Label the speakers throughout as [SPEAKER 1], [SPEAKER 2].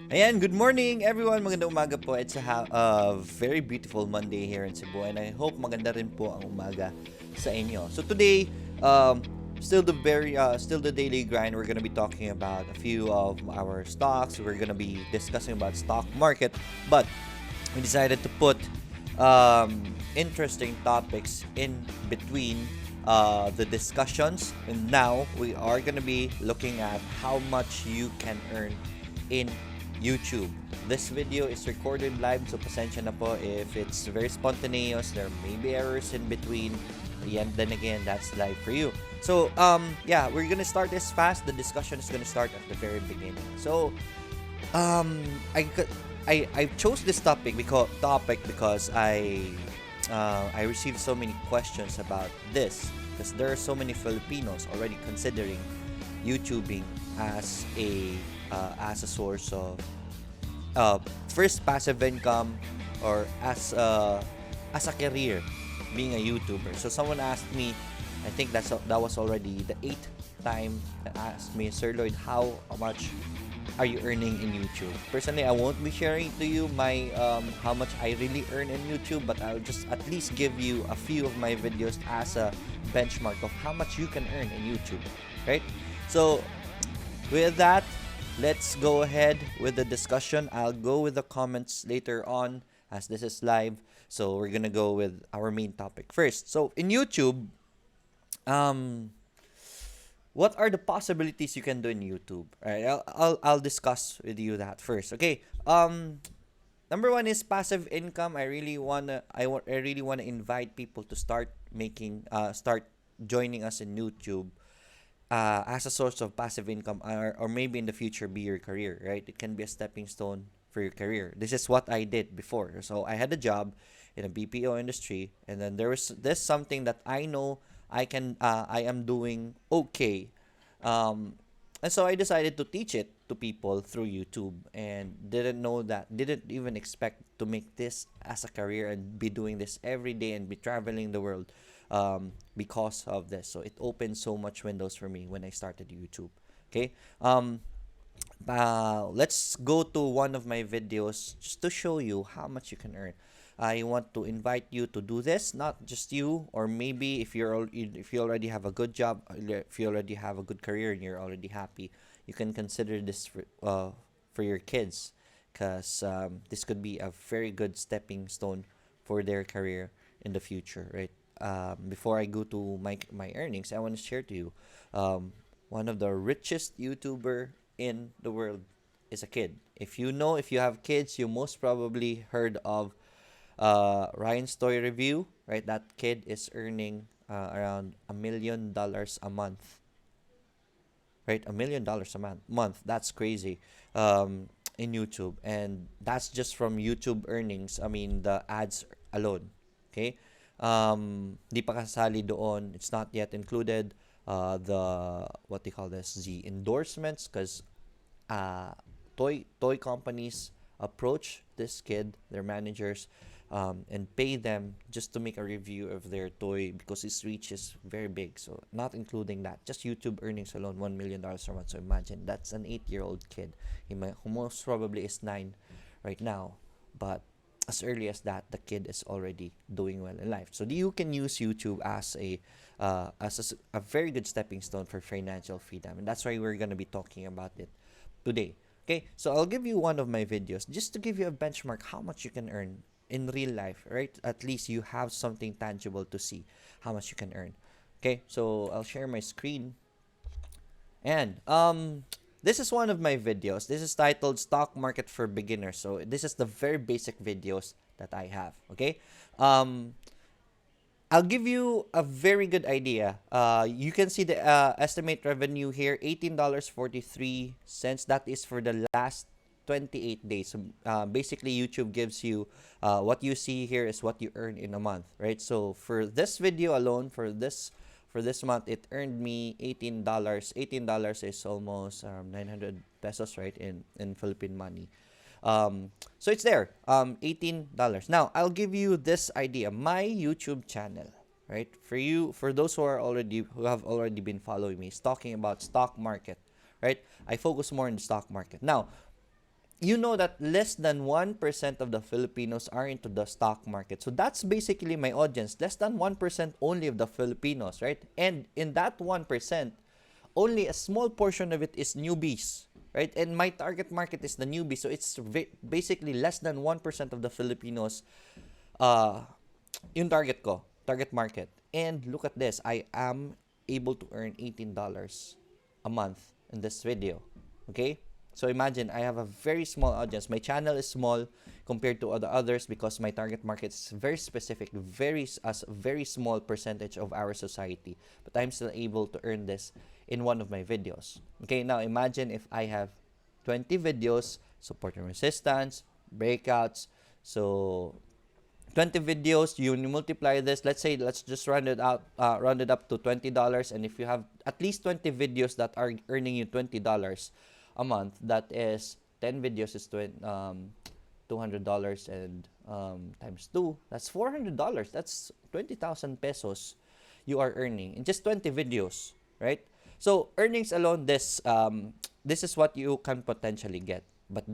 [SPEAKER 1] Ayan, good morning everyone. Magandang umaga po. It's a very beautiful Monday here in Cebu and I hope maganda rin po ang umaga sa inyo. So today, still the daily grind. We're gonna be talking about a few of our stocks. We're gonna be discussing about stock market, but we decided to put interesting topics in between the discussions. And now we are gonna be looking at how much you can earn in YouTube. This video is recorded live, so pasensya na po if it's very spontaneous. There may be errors in between. Then again, that's live for you. So, yeah, we're gonna start this fast. The discussion is gonna start at the very beginning. So, I chose this topic because I received so many questions about this because there are so many Filipinos already considering YouTubing as a source of first passive income or as a career being a YouTuber. So someone asked me, I think that was already the 8th time that asked me, Sir Lloyd, how much are you earning in YouTube? Personally, I won't be sharing to you my how much I really earn in YouTube, but I'll just at least give you a few of my videos as a benchmark of how much you can earn in YouTube, right? So with that, let's go ahead with the discussion. I'll go with the comments later on as this is live. So we're gonna go with our main topic first. So in YouTube, what are the possibilities you can do in YouTube? All right, I'll discuss with you that first. Okay. Number one is passive income. I really wanna invite people to start joining us in YouTube as a source of passive income, or maybe in the future be your career, right? It can be a stepping stone for your career. This is what I did before. So I had a job in a BPO industry, and then there's something that I know I am doing okay, and so I decided to teach it to people through YouTube, and didn't even expect to make this as a career and be doing this every day and be traveling the world because of this. So it opened so much windows for me when I started YouTube. Okay. Let's go to one of my videos just to show you how much you can earn. I want to invite you to do this, not just you, or maybe if you already have a good job, if you already have a good career and you're already happy, you can consider this for your kids, because this could be a very good stepping stone for their career in the future, right? Before I go to my earnings, I want to share to you, one of the richest YouTuber in the world is a kid. If you have kids, you most probably heard of Ryan's Toy Review, right? That kid is earning around $1 million a month, right? $1 million a month. That's crazy. in YouTube, and that's just from YouTube earnings. I mean, the ads alone. Okay? Di pa kasali doon. It's not yet included the what they call this, the endorsements, because uh, toy companies approach this kid, their managers, and pay them just to make a review of their toy because its reach is very big. So not including that, just YouTube earnings alone, $1 million a month. So imagine that's an 8-year-old kid. Who most probably is 9 right now, but as early as that, the kid is already doing well in life. So you can use YouTube as a very good stepping stone for financial freedom, and that's why we're gonna be talking about it today. Okay, so I'll give you one of my videos just to give you a benchmark how much you can earn in real life, right? At least you have something tangible to see how much you can earn. Okay, so I'll share my screen. And this is one of my videos. This is titled Stock Market for Beginners. So this is the very basic videos that I have. Okay. I'll give you a very good idea. You can see the estimate revenue here, $18.43. That is for the last 28 days. So, basically, YouTube gives you what you see here is what you earn in a month, right? So for this video alone, for this month, it earned me $18. $18 is almost 900 pesos, right, in Philippine money. So it's there, $18. Now, I'll give you this idea. My YouTube channel, right, for those who have already been following me, is talking about stock market, right? I focus more on the stock market. Now, you know that less than 1% of the Filipinos are into the stock market. So that's basically my audience. Less than 1% only of the Filipinos, right? And in that 1%, only a small portion of it is newbies, right? And my target market is the newbies. So it's basically less than 1% of the Filipinos yung target market. And look at this. I am able to earn $18 a month in this video, okay? So imagine I have a very small audience. My channel is small compared to other others because my target market is very specific, very small percentage of our society. But I'm still able to earn this in one of my videos. Okay, now imagine if I have 20 videos, support and resistance, breakouts. So 20 videos, you multiply this. Let's just round it out, round it up to $20. And if you have at least 20 videos that are earning you $20 a month, that is 10 videos is $200 and times 2, that's $400. That's 20,000 pesos you are earning in just 20 videos, right? So earnings alone, this is what you can potentially get. But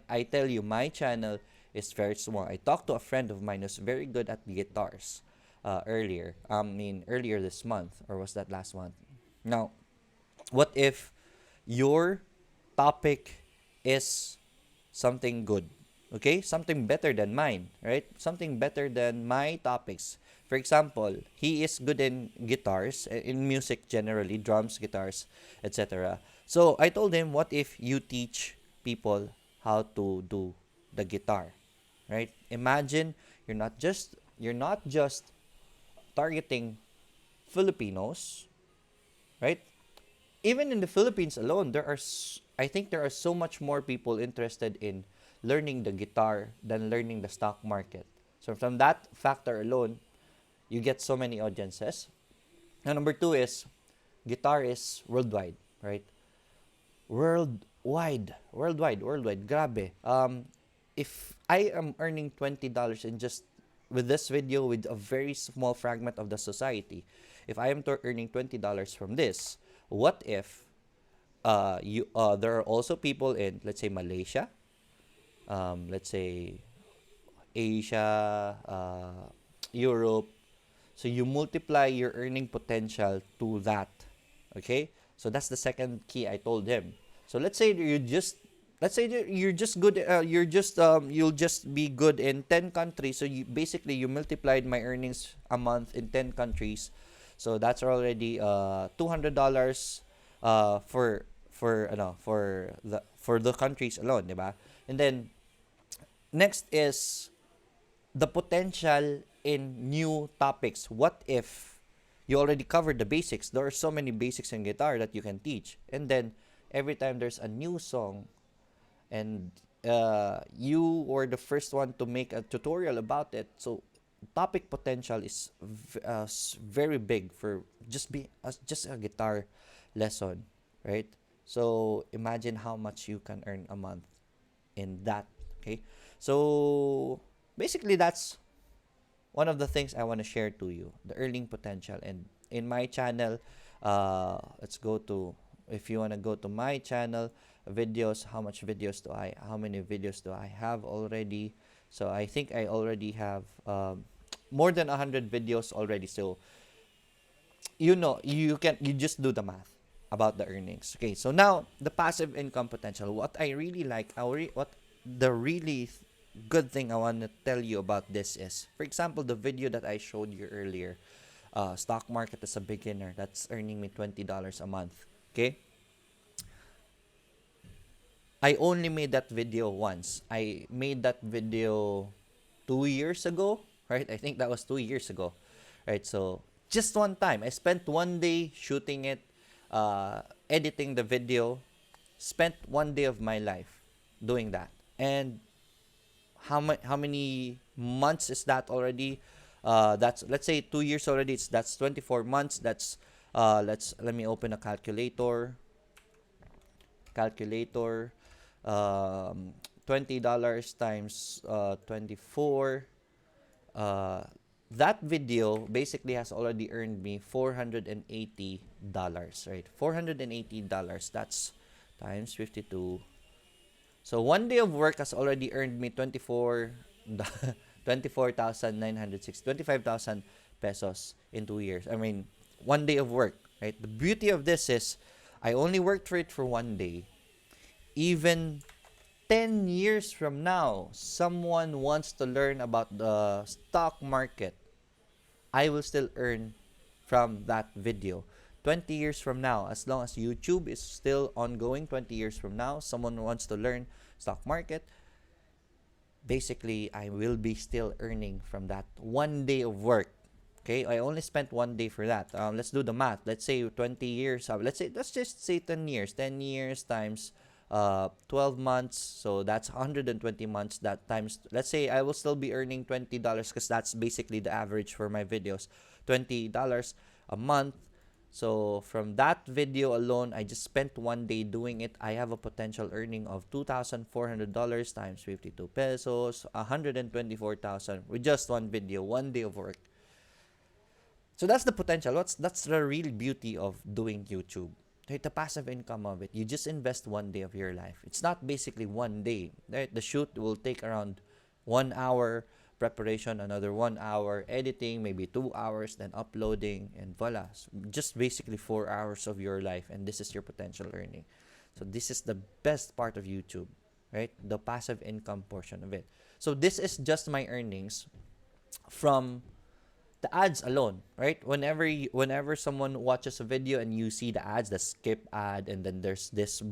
[SPEAKER 1] I tell you, my channel is very small. I talked to a friend of mine who's very good at guitars earlier this month, or was that last month? Now, what if your topic is something good, okay? Something better than mine, right? Something better than my topics. For example, he is good in guitars, in music generally, drums, guitars, etc. So I told him, what if you teach people how to do the guitar, right? Imagine you're not just targeting Filipinos, right? Even in the Philippines alone, I think there are so much more people interested in learning the guitar than learning the stock market. So from that factor alone, you get so many audiences. And number 2 is, guitar is worldwide, right? Worldwide. Grabe. If I am earning $20 in just with this video, with a very small fragment of the society, if I am earning $20 from this, what if there are also people in, let's say, Malaysia, let's say Asia, Europe. So you multiply your earning potential to that. Okay? So that's the second key I told him. So let's say you're just good, you'll just be good in 10 countries. So you multiplied my earnings a month in 10 countries. So that's already $200 for the countries alone, diba? And then next is the potential in new topics. What if you already covered the basics? There are so many basics in guitar that you can teach. And then every time there's a new song, and you were the first one to make a tutorial about it. So topic potential is very big for just a guitar lesson, right? So imagine how much you can earn a month in that. Okay, so basically that's one of the things I want to share to you, the earning potential. And in my channel, let's go to, if you want to go to my channel, videos, how many videos do I have already? So I think I already have more than 100 videos already. So you just do the math about the earnings. Okay, so now the passive income potential. What I really like, what the really good thing I want to tell you about this is, for example, the video that I showed you earlier, stock market as a beginner, that's earning me $20 a month. Okay, I only made that video once. I made that video 2 years ago, right? I think that was 2 years ago, right? So just one time, I spent one day shooting it, editing the video, spent one day of my life doing that. And how many months is that already? That's, let's say, 2 years already. That's 24 months. That's let me open a calculator. $20 times 24. uh, that video basically has already earned me $480, right? $480. That's times 52. So one day of work has already earned me 25,000 pesos in 2 years. I mean, one day of work, right? The beauty of this is I only worked for it for one day. Even 10 years from now, someone wants to learn about the stock market, I will still earn from that video. 20 years from now, as long as YouTube is still ongoing, 20 years from now, someone wants to learn stock market, basically I will be still earning from that one day of work. Okay, I only spent one day for that. Let's do the math. Let's say 20 years. Let's just say 10 years. 10 years times 12 months. So that's 120 months. That times, let's say I will still be earning $20 because that's basically the average for my videos. $20 a month. So from that video alone, I just spent one day doing it. I have a potential earning of $2,400 times 52 pesos, 124,000 with just one video, one day of work. So that's the potential. That's the real beauty of doing YouTube. Right, the passive income of it. You just invest one day of your life. It's not basically one day. Right? The shoot will take around 1 hour preparation, another 1 hour editing, maybe 2 hours, then uploading, and voila. So just basically 4 hours of your life, and this is your potential earning. So this is the best part of YouTube, right? The passive income portion of it. So this is just my earnings from the ads alone, right? Whenever someone watches a video and you see the ads, the skip ad, and then there's this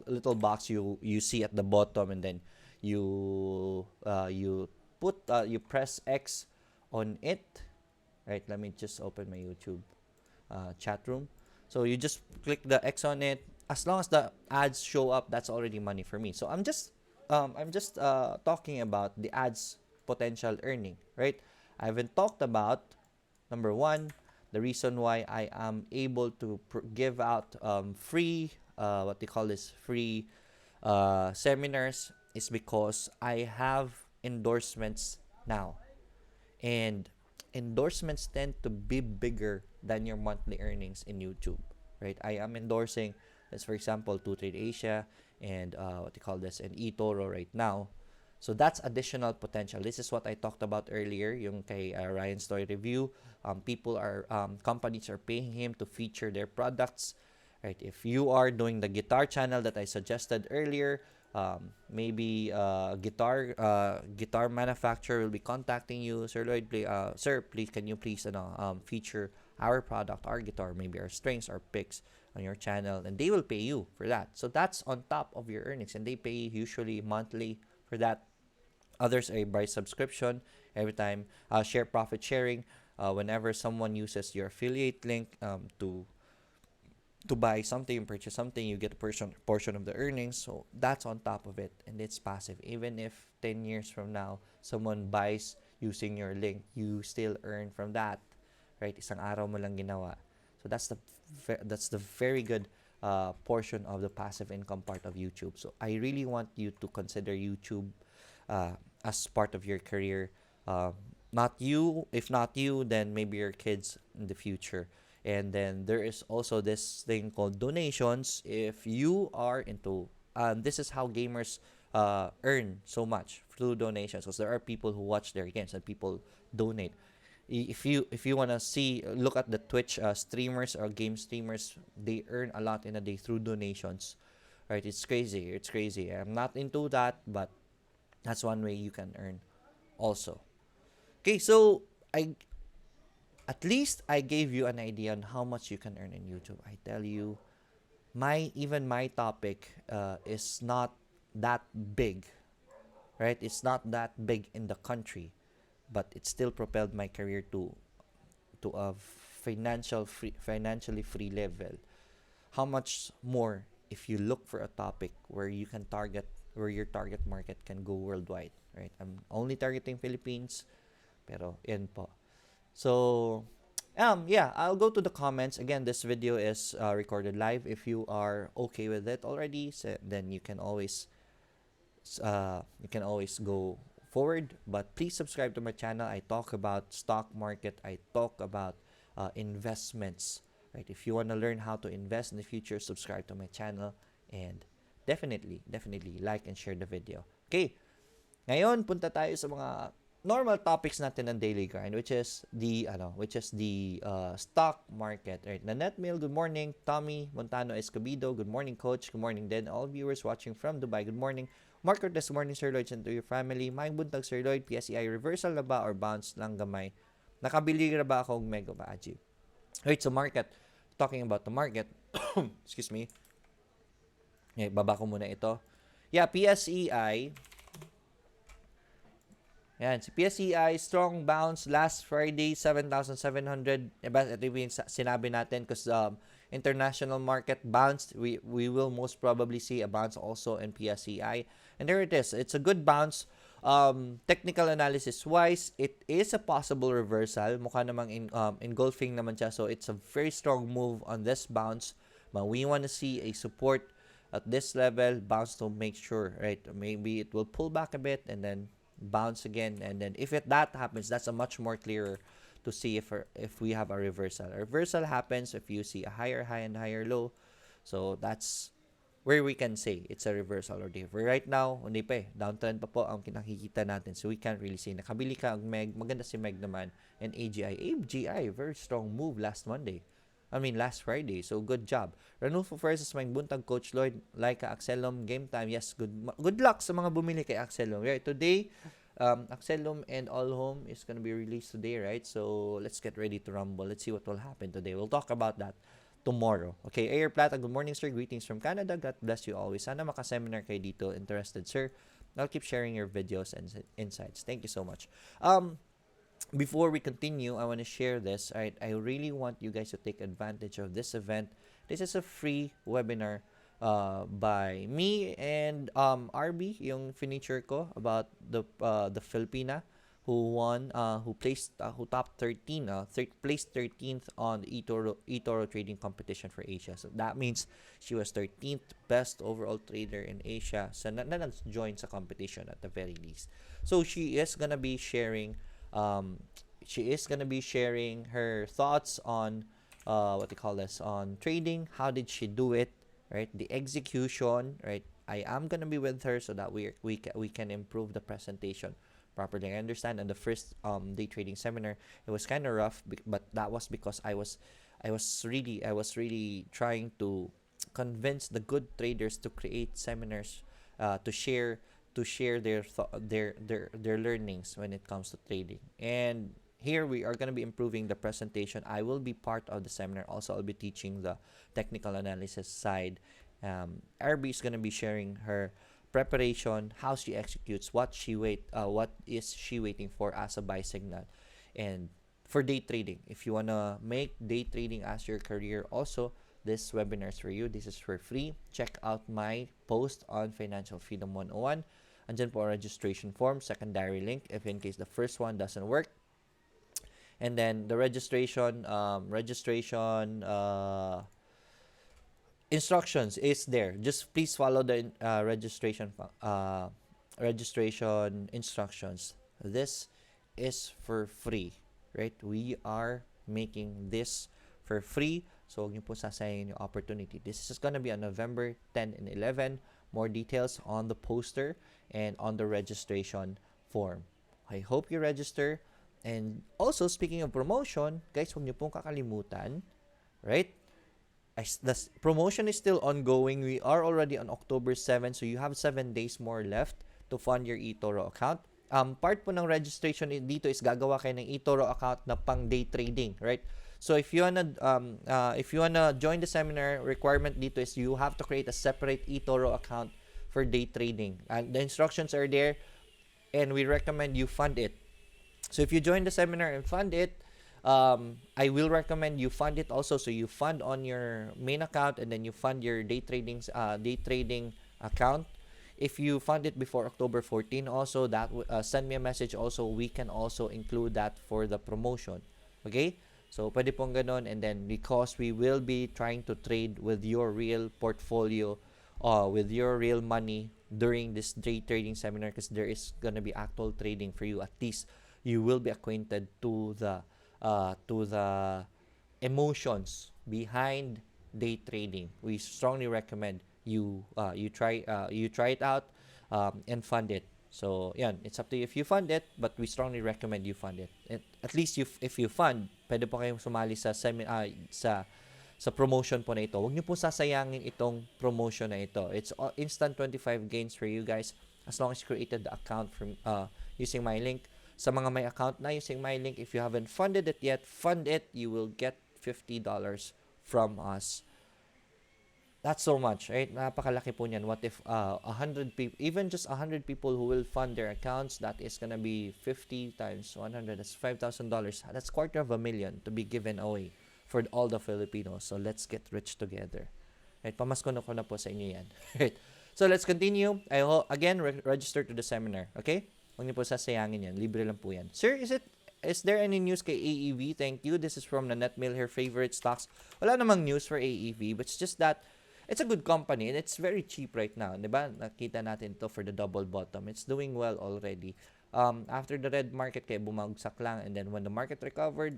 [SPEAKER 1] little box you see at the bottom, and then you press X on it, right? Let me just open my YouTube chat room. So you just click the X on it. As long as the ads show up, that's already money for me. So I'm just talking about the ads potential earning, right? I haven't talked about, number one, the reason why I am able to give out free, what they call this, free seminars, is because I have endorsements now. And endorsements tend to be bigger than your monthly earnings in YouTube, right? I am endorsing, let's for example, 2Trade Asia and what they call this, and eToro right now. So that's additional potential. This is what I talked about earlier, yung kay Ryan Story Review. Companies are paying him to feature their products, right? If you are doing the guitar channel that I suggested earlier, maybe guitar manufacturer will be contacting you. Sir Lloyd, sir, please, can you please feature our product, our guitar, maybe our strings or picks on your channel, and they will pay you for that. So that's on top of your earnings, and they pay usually monthly for that. Others are by subscription every time. Share profit sharing. Whenever someone uses your affiliate link to to buy something, you purchase something, you get a portion of the earnings. So that's on top of it, and it's passive. Even if 10 years from now someone buys using your link, you still earn from that, right? Isang araw mo lang ginawa. So that's the very good portion of the passive income part of YouTube. So I really want you to consider YouTube as part of your career. Not you, if not you, then maybe your kids in the future. And then there is also this thing called donations. If you are into, this is how gamers earn so much through donations, because there are people who watch their games and people donate. If you wanna see, look at the Twitch streamers or game streamers, they earn a lot in a day through donations, right? It's crazy. It's crazy. I'm not into that, but that's one way you can earn also. Okay, so I at least I gave you an idea on how much you can earn in YouTube. I tell you, my topic is not that big, right? It's not that big in the country, but it still propelled my career to a financially free level. How much more if you look for a topic where you can target, where your target market can go worldwide, right? I'm only targeting Philippines, pero yan po. So, yeah, I'll go to the comments. Again, this video is recorded live. If you are okay with it already, so then you can always go forward. But please subscribe to my channel. I talk about stock market. I talk about investments. Right? If you want to learn how to invest in the future, subscribe to my channel, and definitely like and share the video. Okay. Ngayon, punta tayo sa mga normal topics natin ng daily grind, which is the stock market. Right? Nanette Mill, good morning. Tommy Montano Escobedo, good morning, coach. Good morning din all viewers watching from Dubai. Good morning. Mark Cortez, good morning, Sir Lloyd, and to your family. May buntag, Sir Lloyd. PSEI reversal na ba or bounce lang gamay? Nakabili na ba ako ng mega ba, Aji? Right, so market. Talking about the market. Excuse me. Okay, baba ko muna ito. Yeah, PSEI. Yan, si PSEI, strong bounce last Friday, 7,700. Ito yung sinabi natin because international market bounced. We will most probably see a bounce also in PSEI. And there it is. It's a good bounce. Technical analysis wise, it is a possible reversal. Mukha namang engulfing naman siya. So it's a very strong move on this bounce. But we want to see a support at this level, bounce to make sure, right? Maybe it will pull back a bit and then bounce again, and then if that happens, that's a much more clearer to see if we have a reversal. A reversal happens if you see a higher high and higher low. So that's where we can say it's a reversal or dip. Right now, hindi pa downtrend pa po ang nakikita natin. So we can't really say nakabili ka ang Meg, maganda si Meg naman, and AGI, very strong move last Friday. So good job. Ranulfo versus may buntag, Coach Lloyd, like Axelum, game time. Yes, good luck sa mga bumili kay Axelum. Right, today, Axelum and All Home is gonna be released today, right? So let's get ready to rumble. Let's see what will happen today. We'll talk about that tomorrow. Okay, Air Plata, good morning, sir. Greetings from Canada. God bless you always. Sana maka-seminar kayo dito. Interested, sir? I'll keep sharing your videos and insights. Thank you so much. Before we continue, I want to share this. I really want you guys to take advantage of this event. This is a free webinar by me and RB, yung furniture ko, about the Filipina who topped 13, placed 13th on the eToro trading competition for Asia. So that means she was 13th best overall trader in Asia. So na nag-join sa competition at the very least. So she is gonna be sharing her thoughts on on trading. How did she do it, right? The execution, right? I am gonna be with her so that we can improve the presentation properly. I understand in the first day trading seminar it was kind of rough, but that was because I was really trying to convince the good traders to create seminars to share their learnings when it comes to trading. And here we are going to be improving the presentation. I will be part of the seminar. Also, I'll be teaching the technical analysis side. RB is going to be sharing her preparation, how she executes, what is she waiting for as a buy signal, and for day trading. If you want to make day trading as your career, also this webinar is for you. This is for free. Check out my post on Financial Freedom 101. Andyan po ang registration form, secondary link if in case the first one doesn't work. And then the registration instructions is there. Just please follow the registration instructions. This is for free, right? We are making this for free, so huwag niyo po sasayangin yung opportunity. This is gonna be on November 10 and 11. More details on the poster and on the registration form. I hope you register. And also, speaking of promotion, guys, huwag niyo pong kakalimutan, right? The promotion is still ongoing. We are already on October 7, so you have 7 days more left to fund your eToro account. Part po ng registration dito is gagawa kayo ng eToro account na pang day trading, right? So if you wanna join the seminar, requirement dito is you have to create a separate eToro account for day trading. And the instructions are there, and we recommend you fund it. So if you join the seminar and fund it, I will recommend you fund it also. So you fund on your main account, and then you fund your day trading account. If you fund it before October 14, also that send me a message. Also, we can also include that for the promotion. Okay? So pwede pong ganon. And then because we will be trying to trade with your real portfolio, with your real money during this day trading seminar, because there is gonna be actual trading for you. At least you will be acquainted to the emotions behind day trading. We strongly recommend you try it out and fund it. So yan, it's up to you if you fund it, but we strongly recommend you fund it. At least if you fund, pwede po kayong sumali sa promotion po na ito. Huwag niyo po sasayangin itong promotion na ito. It's instant 25 gains for you guys as long as you created the account from using my link. Sa mga may account na using my link, if you haven't funded it yet, fund it. You will get $50 from us. That's so much, right? Napakalaki po niyan. What if 100 people, even just 100 people who will fund their accounts, that is gonna be 50 times 100. That's $5,000. That's $250,000 to be given away for all the Filipinos. So let's get rich together. Right? Pamasko ko na po sa inyo yan. Right? So let's continue. I hope again register to the seminar. Okay? Huwag niyo po sasayangin yan. Libre lang po yan. Sir, is there any news kay AEV? Thank you. This is from Nanette Mill, her favorite stocks. Wala namang news for AEV, but it's just that it's a good company and it's very cheap right now. Diba? Nakita natin to for the double bottom. It's doing well already. After the red market, kaya bumagsak lang. And then when the market recovered,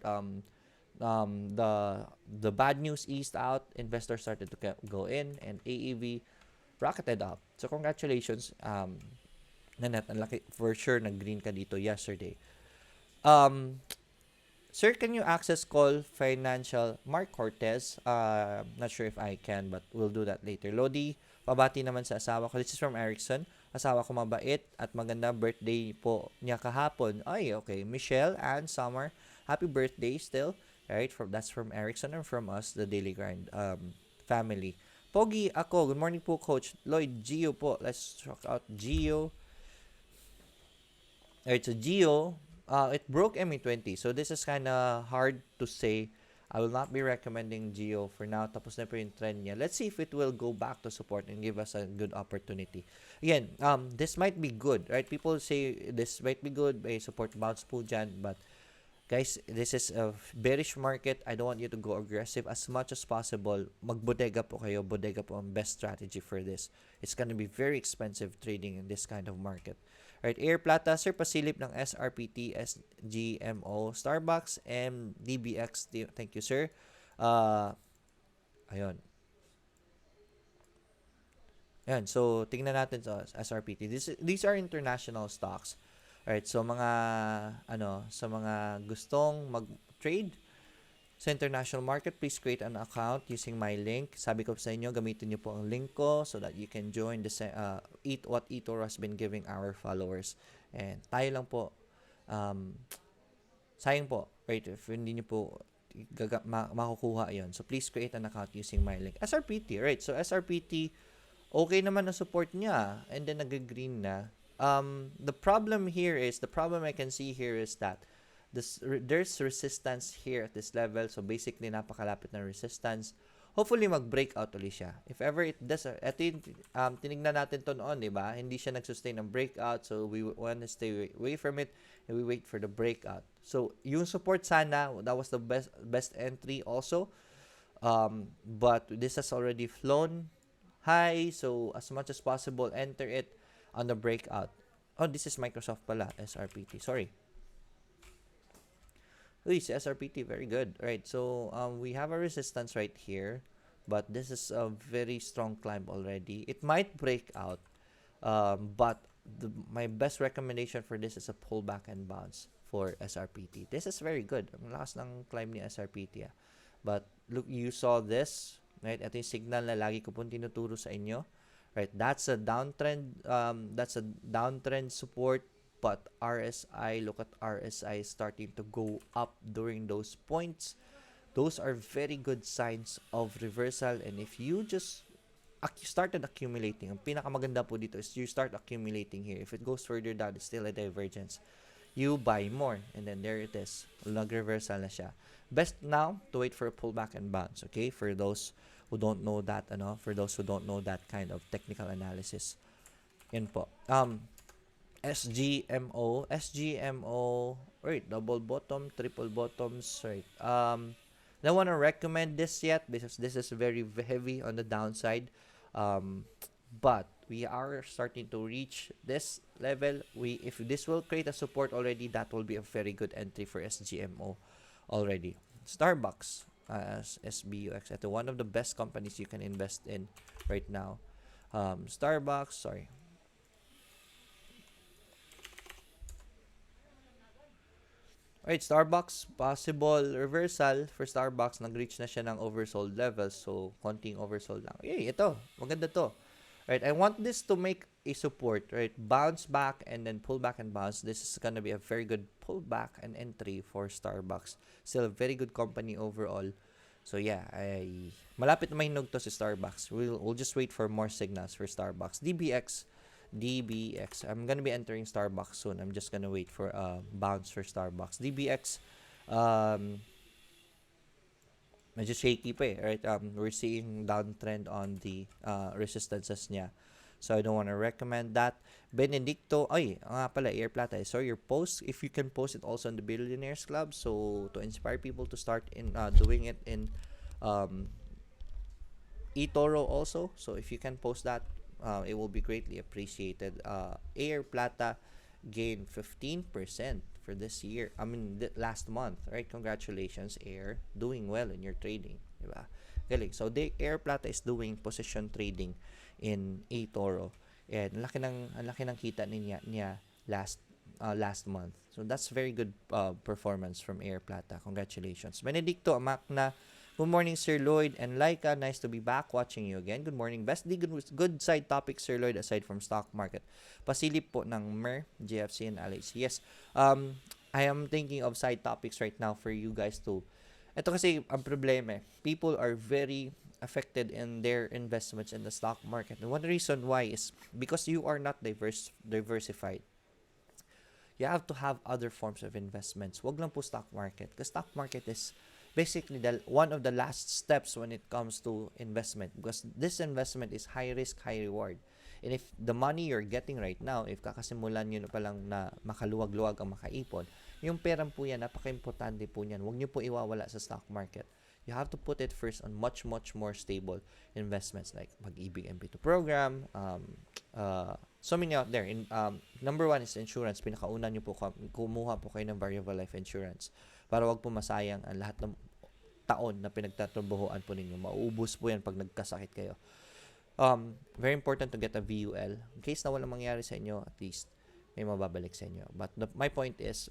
[SPEAKER 1] the bad news eased out. Investors started to go in and AEV rocketed up. So congratulations. Nanette, ang laki, for sure nag-green ka dito yesterday. Sir, can you access call financial Mark Cortez? Not sure if I can, but we'll do that later. Lodi, pabati naman sa asawa ko. This is from Erickson. Asawa ko mabait at maganda birthday po niya kahapon. Ay, okay. Michelle and Summer, happy birthday still. Right? That's from Erickson and from us, the Daily Grind family. Pogi ako. Good morning po, Coach. Lloyd, Gio po. Let's check out Gio. Alright, so Gio, it broke MA20. So this is kind of hard to say. I will not be recommending Gio for now. Tapos na po yung trend niya. Let's see if it will go back to support and give us a good opportunity. Again, this might be good, right? People say this might be good. May support bounce po dyan. But guys, this is a bearish market. I don't want you to go aggressive as much as possible. Magbodega po kayo. Bodega po ang best strategy for this. It's gonna be very expensive trading in this kind of market. Right, Air Plata, sir, pasilip ng SRPT, SGMO, Starbucks, and DBX. Thank you, sir. Ayun. Ayan, so tingnan natin sa SRPT. These are international stocks. Alright, so sa mga gustong mag-trade sa international market, please create an account using my link. Sabi ko sa inyo, gamitin niyo po ang link ko so that you can join the what eToro has been giving our followers. And tayo lang po, sayang po, right, if hindi niyo po makukuha yon. So please create an account using my link. SRPT, right? So SRPT, okay naman ang support niya, and then nag-green na. The problem I can see here is that there's resistance here at this level. So basically, napakalapit na resistance. hopefully mag-breakout ulit siya. If ever it does, ito yung tinignan natin to noon, di ba? Hindi siya nag-sustain ng breakout, so we want to stay away from it and we wait for the breakout. So, yung support sana, that was the best entry also. But this has already flown high, so as much as possible, enter it on the breakout. Oh, this is Microsoft pala, SRPT. Sorry. Uy, si SRPT, very good. Right, so we have a resistance right here, but this is a very strong climb already. It might break out, but my best recommendation for this is a pullback and bounce for SRPT. This is very good. Ang lakas ng climb ni SRPT. But look, you saw this, right? Ito yung signal na lagi ko pong tinuturo sa inyo. Right, that's a downtrend. That's a downtrend support. But RSI, look at RSI starting to go up during those points. Those are very good signs of reversal. And if you just started accumulating, ang pinakamaganda po dito is you start accumulating here. If it goes further down, it's still a divergence. You buy more. And then there it is. Nag-reversal na siya. Best now to wait for a pullback and bounce. Okay? For those who don't know that, for those who don't know that kind of technical analysis. Yan po. SGMO, right, double bottom, triple bottoms, right. Don't want to recommend this yet because this is very heavy on the downside. But we are starting to reach this level. If this will create a support already, that will be a very good entry for SGMO already. Starbucks, SBUX, ito one of the best companies you can invest in right now. Starbucks, sorry. Alright, Starbucks, possible reversal for Starbucks. Nag-reach na siya ng oversold levels. So, konting oversold lang. Hey, ito. Maganda to. Right, I want this to make a support. Right, bounce back and then pull back and bounce. This is gonna be a very good pullback and entry for Starbucks. Still a very good company overall. So, yeah, malapit na mahinog to si Starbucks. We'll just wait for more signals for Starbucks. DBX. I'm gonna be entering Starbucks soon. I'm just gonna wait for a bounce for Starbucks. DBX, medyo shaky pa eh, right? We're seeing downtrend on the resistances niya. So I don't want to recommend that. Benedicto, nga pala, Air Plata. I saw your post. If you can post it also on the Billionaires Club, so to inspire people to start in doing it in eToro also. So if you can post that, it will be greatly appreciated. Air Plata gained 15% for this year. I mean, last month, right? Congratulations, Air. Doing well in your trading. Diba? Galing. So, Air Plata is doing position trading in eToro. And laki ng kita niya last month. So, that's very good performance from Air Plata. Congratulations. Benedicto, Amak na. Good morning, Sir Lloyd and Laika. Nice to be back watching you again. Good morning. Best good side topic, Sir Lloyd, aside from stock market. Pasilip po ng MER, GFC, and LHC. Yes, I am thinking of side topics right now for you guys too. Ito kasi ang problema, people are very affected in their investments in the stock market. And one reason why is because you are not diversified. You have to have other forms of investments. Wag lang po stock market. Because stock market is basically one of the last steps when it comes to investment, because this investment is high risk, high reward. And if the money you're getting right now, if kakasimulan nyo na palang na makaluwag-luwag ang makaipon, yung perang po yan, napaka-importante po yan. Huwag nyo po iwawala sa stock market. You have to put it first on much more stable investments like Mag-ibig MP2 program, so many out there. Number one is insurance. Pinakauna nyo po, kumuha po kayo ng variable life insurance para wag po masayang ang lahat ng taon na pinagtatrabahoan po ninyo. Mauubos po yan pag nagkasakit kayo. Very important to get a VUL. In case na walang mangyari sa inyo, at least may mababalik sa inyo. But my point is,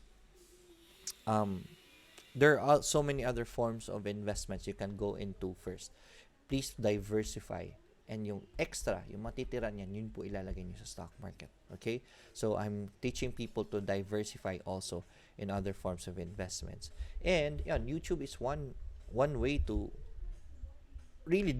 [SPEAKER 1] there are so many other forms of investments you can go into first. Please diversify. And yung extra, yung matitira niyan, yun po ilalagay nyo sa stock market. Okay? So, I'm teaching people to diversify also in other forms of investments. And, YouTube is one way to really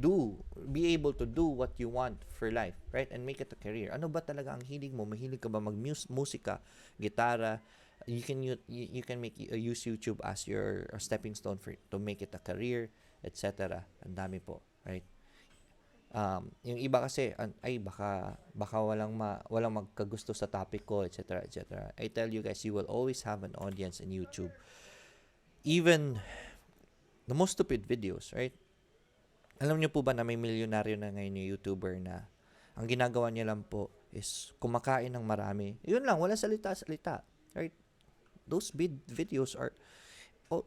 [SPEAKER 1] be able to do what you want for life, right? And make it a career. Ano ba talaga ang hilig mo? Mahilig ka ba musika, gitara? You can use YouTube as your stepping stone to make it a career, etc. Ang dami po. right? Yung iba kasi ay baka walang magkagusto sa topic ko, etc., etc. I tell you guys, you will always have an audience in YouTube. Even the most stupid videos, right? Alam niyo po ba na may milyonaryo na ngayon yung YouTuber na ang ginagawa niya lang po is kumakain ng marami. Yun lang, wala salita-salita, right? Those videos are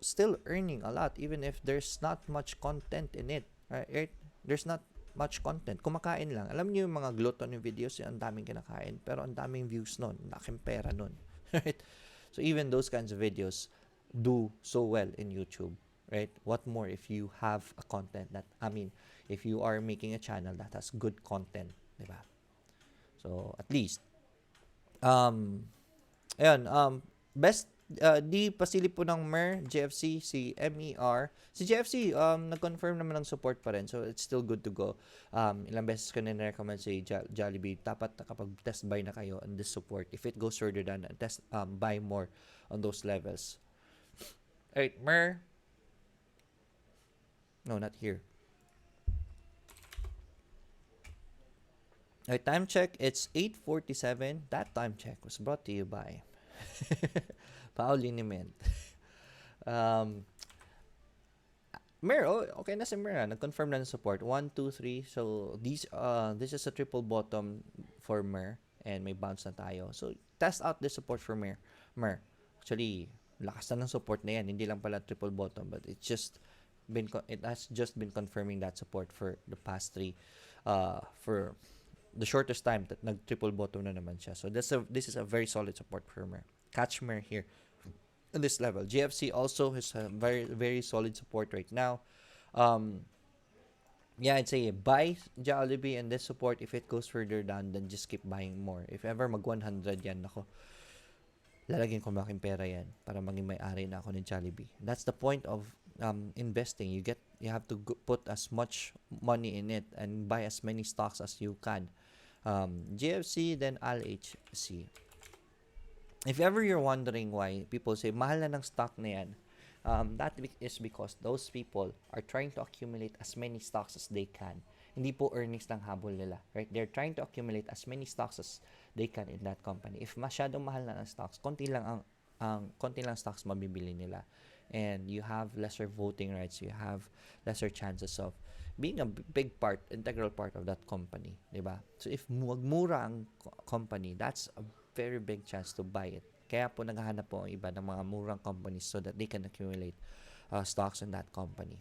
[SPEAKER 1] still earning a lot even if there's not much content in it, right? There's not much content. Kumakain lang. Alam niyo yung mga gluttony videos, yung ang daming kinakain, pero ang daming views nun, ang laking pera nun. Right? So even those kinds of videos do so well in YouTube, right? What more if you have a content that, if you are making a channel that has good content, di ba? So at least ayun, best di pasili po ng MER, GFC, si MER. Si GFC, nag-confirm naman ng support pa rin. So, it's still good to go. Ilang beses ko na recommend si Jollibee. Dapat kapag test buy na kayo on this support. If it goes further down, test buy more on those levels. Alright, MER. No, not here. Alright, time check. It's 8:47. That time check was brought to you by Pauliniment. Mer, okay na si Mer. Nag-confirm na ng support. 1, 2, 3. So, this is a triple bottom for Mer. And may bounce na tayo. So, test out the support for Mer. Actually, lakas na ng support na yan. Hindi lang pala triple bottom. But it has just been confirming that support for the past 3. For the shortest time that nag-triple bottom na naman siya. So, this is a very solid support for Mer. Catch Mer here at this level. GFC also has a very, very solid support right now. I'd say buy Jollibee and this support. If it goes further down, then just keep buying more. If ever mag 100 yan, ako, lalagyan ko malaking pera yan para maging may-ari na ako ng Jollibee. That's the point of investing. You have to put as much money in it and buy as many stocks as you can. GFC, then LHC. If ever you're wondering why people say mahal na ng stock na yan, that is because those people are trying to accumulate as many stocks as they can. Hindi po earnings lang habol nila, right? They're trying to accumulate as many stocks as they can in that company. If masyadong mahal na ng stocks, konti lang stocks mabibili nila. And you have lesser voting rights, you have lesser chances of being a integral part of that company, diba? So if magmura ang company, that's a very big chance to buy it. Kaya po naghahanap po ang iba ng mga murang companies so that they can accumulate stocks in that company.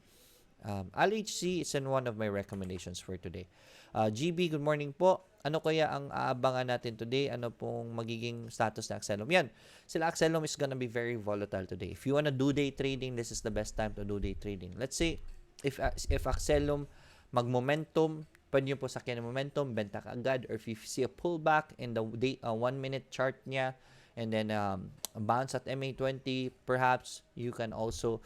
[SPEAKER 1] LHC is in one of my recommendations for today. GB, good morning po. Ano kaya ang aabangan natin today? Ano pong magiging status ng Axelum? Yan, sila Axelum is gonna be very volatile today. If you wanna do day trading, this is the best time to do day trading. Let's say, if Axelum mag-momentum, pwede nyo po sakyan ng momentum, benta ka agad, or if you see a pullback in the 1-minute chart niya, and then bounce at MA20, perhaps you can also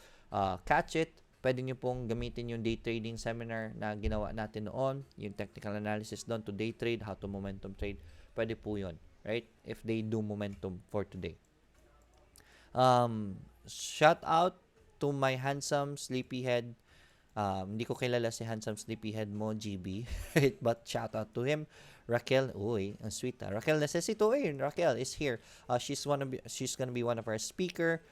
[SPEAKER 1] catch it. Pwede nyo pong gamitin yung day trading seminar na ginawa natin noon, yung technical analysis doon to day trade, how to momentum trade. Pwede po yun, right? If they do momentum for today. Shout out to my handsome sleepyhead. Hindi ko kilala si handsome sleepyhead mo, GB. But shout out to him. Raquel, ang sweet. Raquel Necesito, Raquel is here. She's gonna be one of our speaker.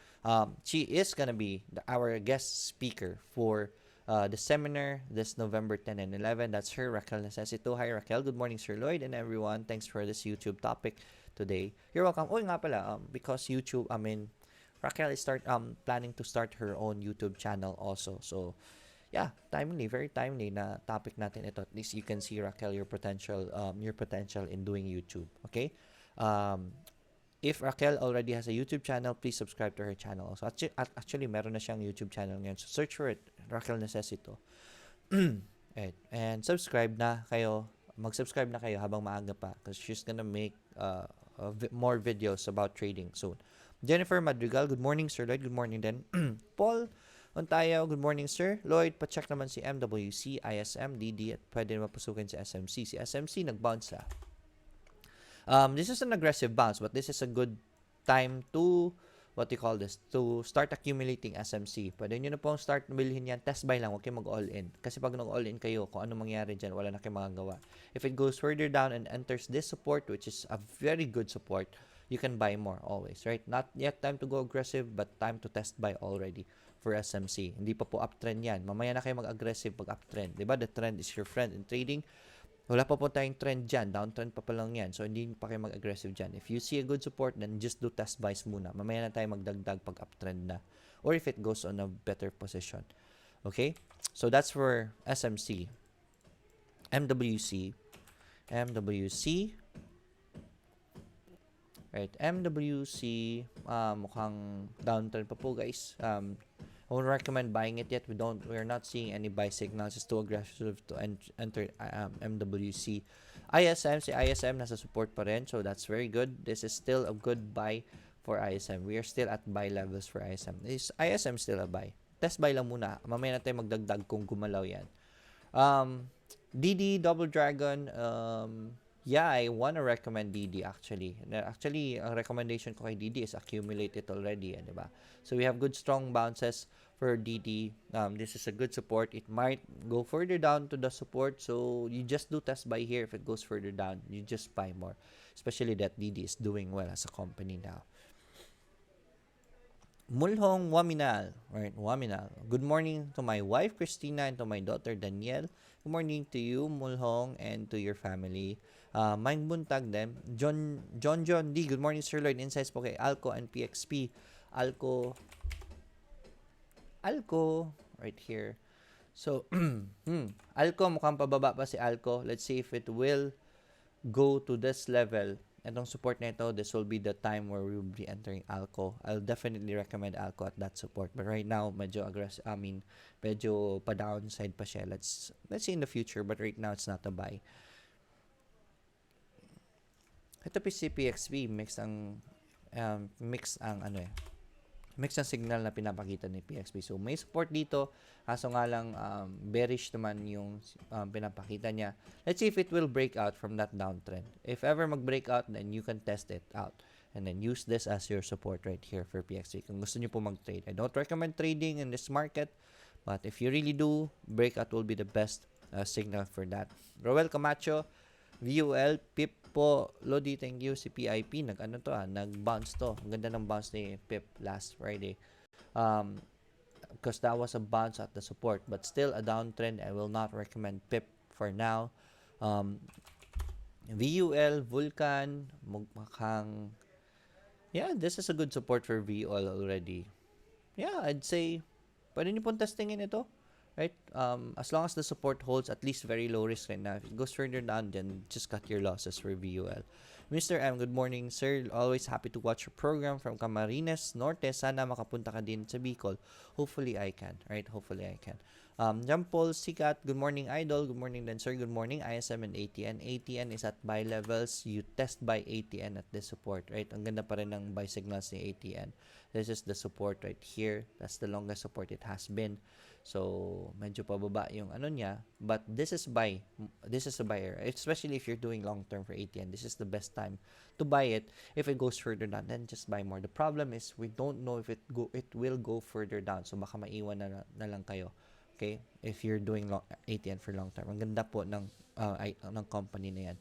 [SPEAKER 1] She is gonna be our guest speaker for the seminar this November 10 and 11. That's her, Raquel Necesito. Hi, Raquel. Good morning, Sir Lloyd and everyone. Thanks for this YouTube topic today. You're welcome. Nga pala, because Raquel is planning to start her own YouTube channel also. So, yeah, very timely na topic natin ito. At least you can see, Raquel, your potential in doing YouTube. Okay? If Raquel already has a YouTube channel, please subscribe to her channel also. Actually, meron na siyang YouTube channel ngayon. So, search for it, Raquel Necesito. Right. And subscribe na kayo. Mag-subscribe na kayo habang maaga pa because she's gonna make more videos about trading soon. Jennifer Madrigal, good morning, Sir Lloyd. Good morning din. Paul Ontayo, good morning, sir. Lloyd, pa-check naman si MWC, ISM, DD, at pwede naman pasukin si SMC. Si SMC, nag-bounce This is an aggressive bounce, but this is a good time to what you call this, to start accumulating SMC. Pwede nyo na pong start bilhin yan, test buy lang, huwag kayo mag-all-in. Kasi pag nag-all-in kayo, kung ano mangyari dyan, wala na kayo magagawa. If it goes further down and enters this support, which is a very good support, you can buy more always, right? Not yet time to go aggressive, but time to test buy already for SMC. Hindi pa po uptrend yan. Mamaya na kayo mag-aggressive pag uptrend. Diba? The trend is your friend in trading. Wala pa po tayong trend dyan. Downtrend pa lang yan. So, hindi pa kayo mag-aggressive dyan. If you see a good support, then just do test buys muna. Mamaya na tayo magdagdag pag uptrend na. Or if it goes on a better position. Okay? So, that's for SMC. MWC. Right. MWC. Mukhang downtrend pa po, guys. I won't recommend buying it yet. We're not seeing any buy signals. It's too aggressive to enter MWC. ISM, si ISM nasa support pa rin. So that's very good. This is still a good buy for ISM. We are still at buy levels for ISM. Is ISM still a buy? Test buy lang muna. Mamaya na tayo magdagdag kung gumalaw yan. DD, Double Dragon, yeah, I want to recommend DD actually. Actually, ang recommendation ko kay DD is accumulate it already, diba? So we have good strong bounces for DD. This is a good support. It might go further down to the support, so you just do test buy here. If it goes further down, you just buy more. Especially that DD is doing well as a company now. Mulhong Waminal. Right, Waminal. Good morning to my wife, Christina, and to my daughter, Danielle. Good morning to you, Mulhong, and to your family. Mind buntag them. John D. Good morning, Sir Lloyd. Insights po kay Alco and PXP. Alco, right here. So, Alco, mukhang pababa pa si Alco. Let's see if it will go to this level. Itong support na ito, this will be the time where we will be entering Alco. I'll definitely recommend Alco at that support. But right now, medyo aggressive. Medyo pa-downside pa siya. Let's see in the future. But right now, it's not a buy. Ito PCPXP, mix ang signal na pinapakita ni PXP. So, may support dito. Kaso nga lang, bearish naman yung pinapakita niya. Let's see if it will break out from that downtrend. If ever mag-break out, then you can test it out. And then use this as your support right here for PXP. Kung gusto niyo po mag-trade. I don't recommend trading in this market. But if you really do, breakout will be the best signal for that. Roel Camacho, VUL, PIP po, Lodi, thank you. Si PIP, nag-bounce to. Ang ganda ng bounce ni PIP last Friday. Because that was a bounce at the support. But still a downtrend. I will not recommend PIP for now. VUL, Vulcan, mukhang, yeah, this is a good support for VUL already. Yeah, I'd say, pwede niyo pong testingin ito. Right? As long as the support holds at least very low risk right now. If it goes further down, then just cut your losses for VUL. Mr. M, good morning, sir. Always happy to watch your program from Camarines Norte. Sana makapunta ka din sa Bicol. Hopefully, I can. Right? Hopefully, I can. Jampol Sikat, good morning, Idol. Good morning then, sir. Good morning, ISM and ATN. ATN is at buy levels. You test buy ATN at this support. Right? Ang ganda pa rin ng buy signals ni ATN. This is the support right here. That's the longest support it has been. So, medyo pababa yung ano niya. But this is buy. This is a buyer. Especially if you're doing long-term for ATN. This is the best time to buy it. If it goes further down, then just buy more. The problem is, we don't know if it will go further down. So, baka maiwan na lang kayo. Okay? If you're doing ATN for long-term. Ang ganda po ng company na yan.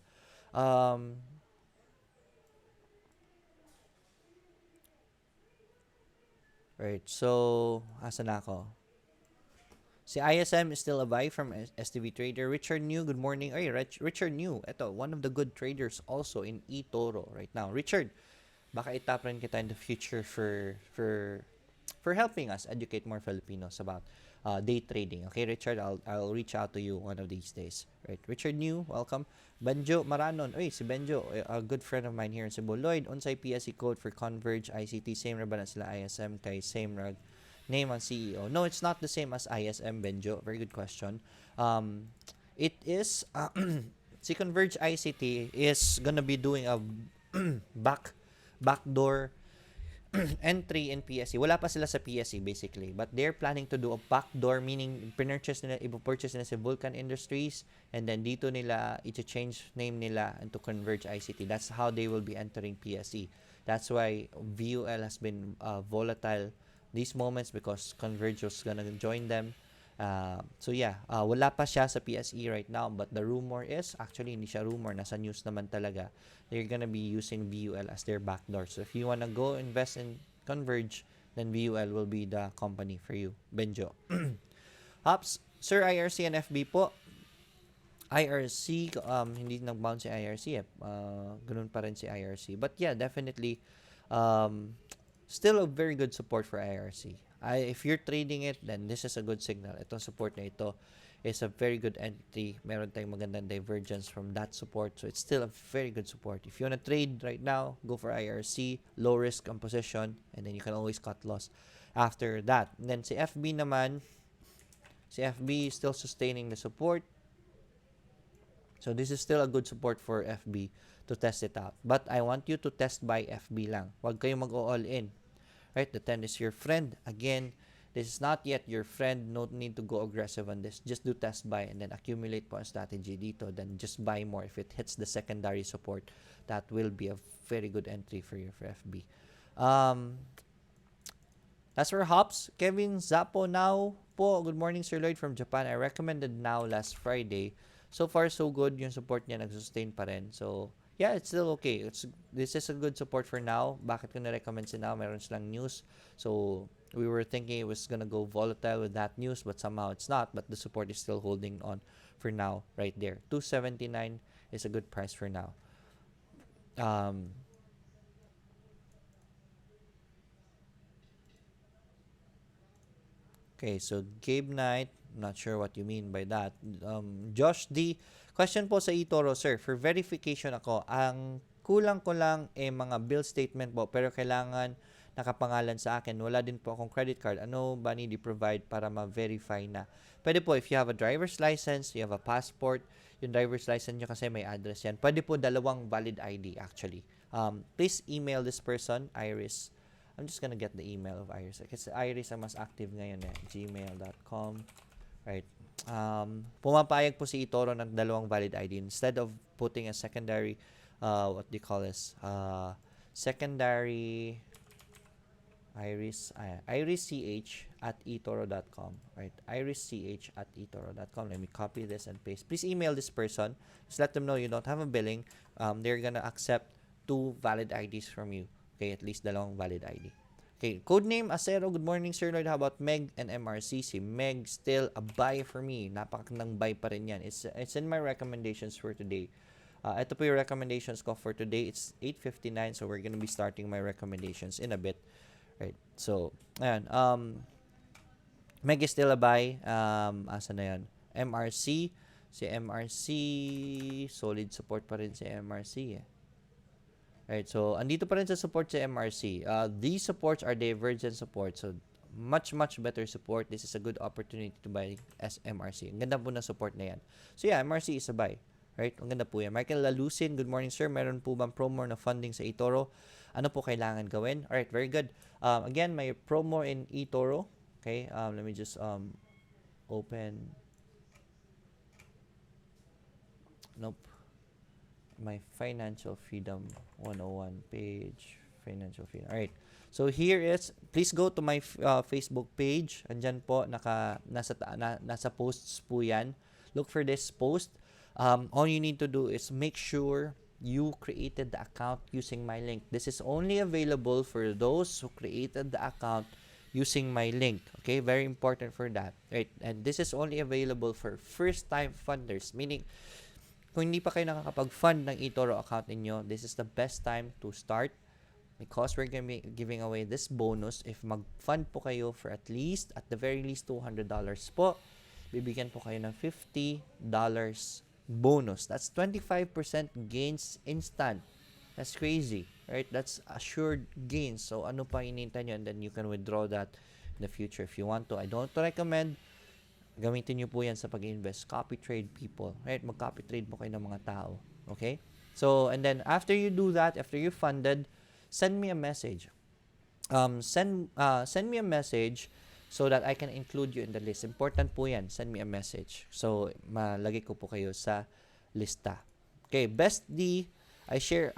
[SPEAKER 1] Right. So, asan na ako? Si ISM is still a buy from STV Trader. Richard New, good morning. Ay, Richard New, ito, one of the good traders also in eToro right now. Richard, baka itap rin kita in the future for helping us educate more Filipinos about day trading. Okay, Richard, I'll reach out to you one of these days. Right, Richard New, welcome. Benjo Maranon, si Benjo, a good friend of mine here in Cebu. Lloyd, unsay PSE code for Converge ICT, same ra ba na sila ISM kay same rag name on CEO? No, it's not the same as ISM, Benjo. Very good question. It is si Converge ICT is gonna be doing a backdoor entry in PSE. Wala pa sila sa PSE basically, but they're planning to do a backdoor, meaning purchase nila si Vulcan Industries, and then dito nila i-change name nila into Converge ICT. That's how they will be entering PSE. That's why VUL has been volatile these moments because Converge was gonna join them. So yeah, wala pa siya sa PSE right now, but the rumor is, actually hindi siya rumor, nasa news naman talaga, they're gonna be using VUL as their backdoor. So if you wanna go invest in Converge, then VUL will be the company for you. Benjo. Hops, Sir, IRC and FB po. IRC, hindi nag-bounce si IRC eh. Ganun pa rin si IRC. But yeah, definitely, still a very good support for IRC. If you're trading it, then this is a good signal. Itong support na ito is a very good entry. Meron tayong magandang divergence from that support. So it's still a very good support. If you wanna trade right now, go for IRC. Low risk ang position. And then you can always cut loss after that. And then si FB naman, si FB is still sustaining the support. So this is still a good support for FB to test it out. But I want you to test by FB lang. Huwag kayong mag-all in. Right? The 10 is your friend. Again, this is not yet your friend. No need to go aggressive on this. Just do test buy and then accumulate po ang strategy dito. Then just buy more if it hits the secondary support. That will be a very good entry for you for FB. As for Hops, Kevin Zapo now po. Good morning, Sir Lloyd from Japan. I recommended now last Friday. So far, so good. Yung support niya nag-sustain pa rin. So, yeah, it's still okay. This is a good support for now. Bakit ko na-recommend si now? Meron silang news. So, we were thinking it was gonna go volatile with that news, but somehow it's not. But the support is still holding on for now right there. 279 is a good price for now. Okay, so Gabe Knight, not sure what you mean by that. Josh D, question po sa eToro, sir. For verification ako, ang kulang ko lang mga bill statement po, pero kailangan nakapangalan sa akin. Wala din po akong credit card. Ano ba need provide para ma-verify na? Pwede po, if you have a driver's license, you have a passport, yung driver's license nyo kasi may address yan. Pwede po dalawang valid ID actually. Please email this person, Iris. I'm just gonna get the email of Iris. Kasi Iris ang mas active ngayon eh. gmail.com. Right. Pumapayag po si eToro ng dalawang valid ID. Instead of putting a secondary, what do you call this? Secondary irisch@etoro.com. Right. irisch@etoro.com. Let me copy this and paste. Please email this person. Just let them know you don't have a billing. They're gonna accept 2 valid IDs from you. Okay, at least dalawang valid ID. Okay, codename Acero. Good morning, Sir Lloyd. How about Meg and MRC? Si Meg still a buy for me. Napakagandang buy pa rin yan. It's in my recommendations for today. Ito po yung recommendations ko for today. It's 8:59, so we're gonna be starting my recommendations in a bit. Right. So, ayan. Meg is still a buy. Asa na yan? MRC. Si MRC, solid support pa rin si MRC eh. Right, so andito pa rin sa support sa MRC. These supports are divergent support. So, much better support. This is a good opportunity to buy SMRC. Ang ganda po na support na yan. So, yeah, MRC is a buy. Right, ang ganda po yan. Michael Lalusin, good morning, sir. Meron po bang promo na funding sa eToro? Ano po kailangan gawin? Alright, very good. Again, may promo in eToro. Okay, let me just open. Nope. My Financial Freedom 101 page. Financial Freedom. Alright. So, here is, please go to my Facebook page. Andyan po, nasa posts po yan. Look for this post. All you need to do is make sure you created the account using my link. This is only available for those who created the account using my link. Okay? Very important for that. Right? And this is only available for first-time funders. Meaning, kung hindi pa kayo nakakapag-fund ng eToro account ninyo, this is the best time to start because we're going to be giving away this bonus. If mag-fund po kayo for at the very least $200 po, bibigyan po kayo ng $50 bonus. That's 25% gains instant. That's crazy, right? That's assured gains. So, ano pa hinihintay nyo? And then you can withdraw that in the future if you want to. I don't recommend gamitin nyo po yan sa pag-invest. Copy trade people. Right? Mag-copy trade po kayo ng mga tao. Okay? So, and then after you do that, after you funded, send me a message. Send me a message so that I can include you in the list. Important po yan. Send me a message. So, malagay ko po kayo sa lista. Okay, Best D, I share,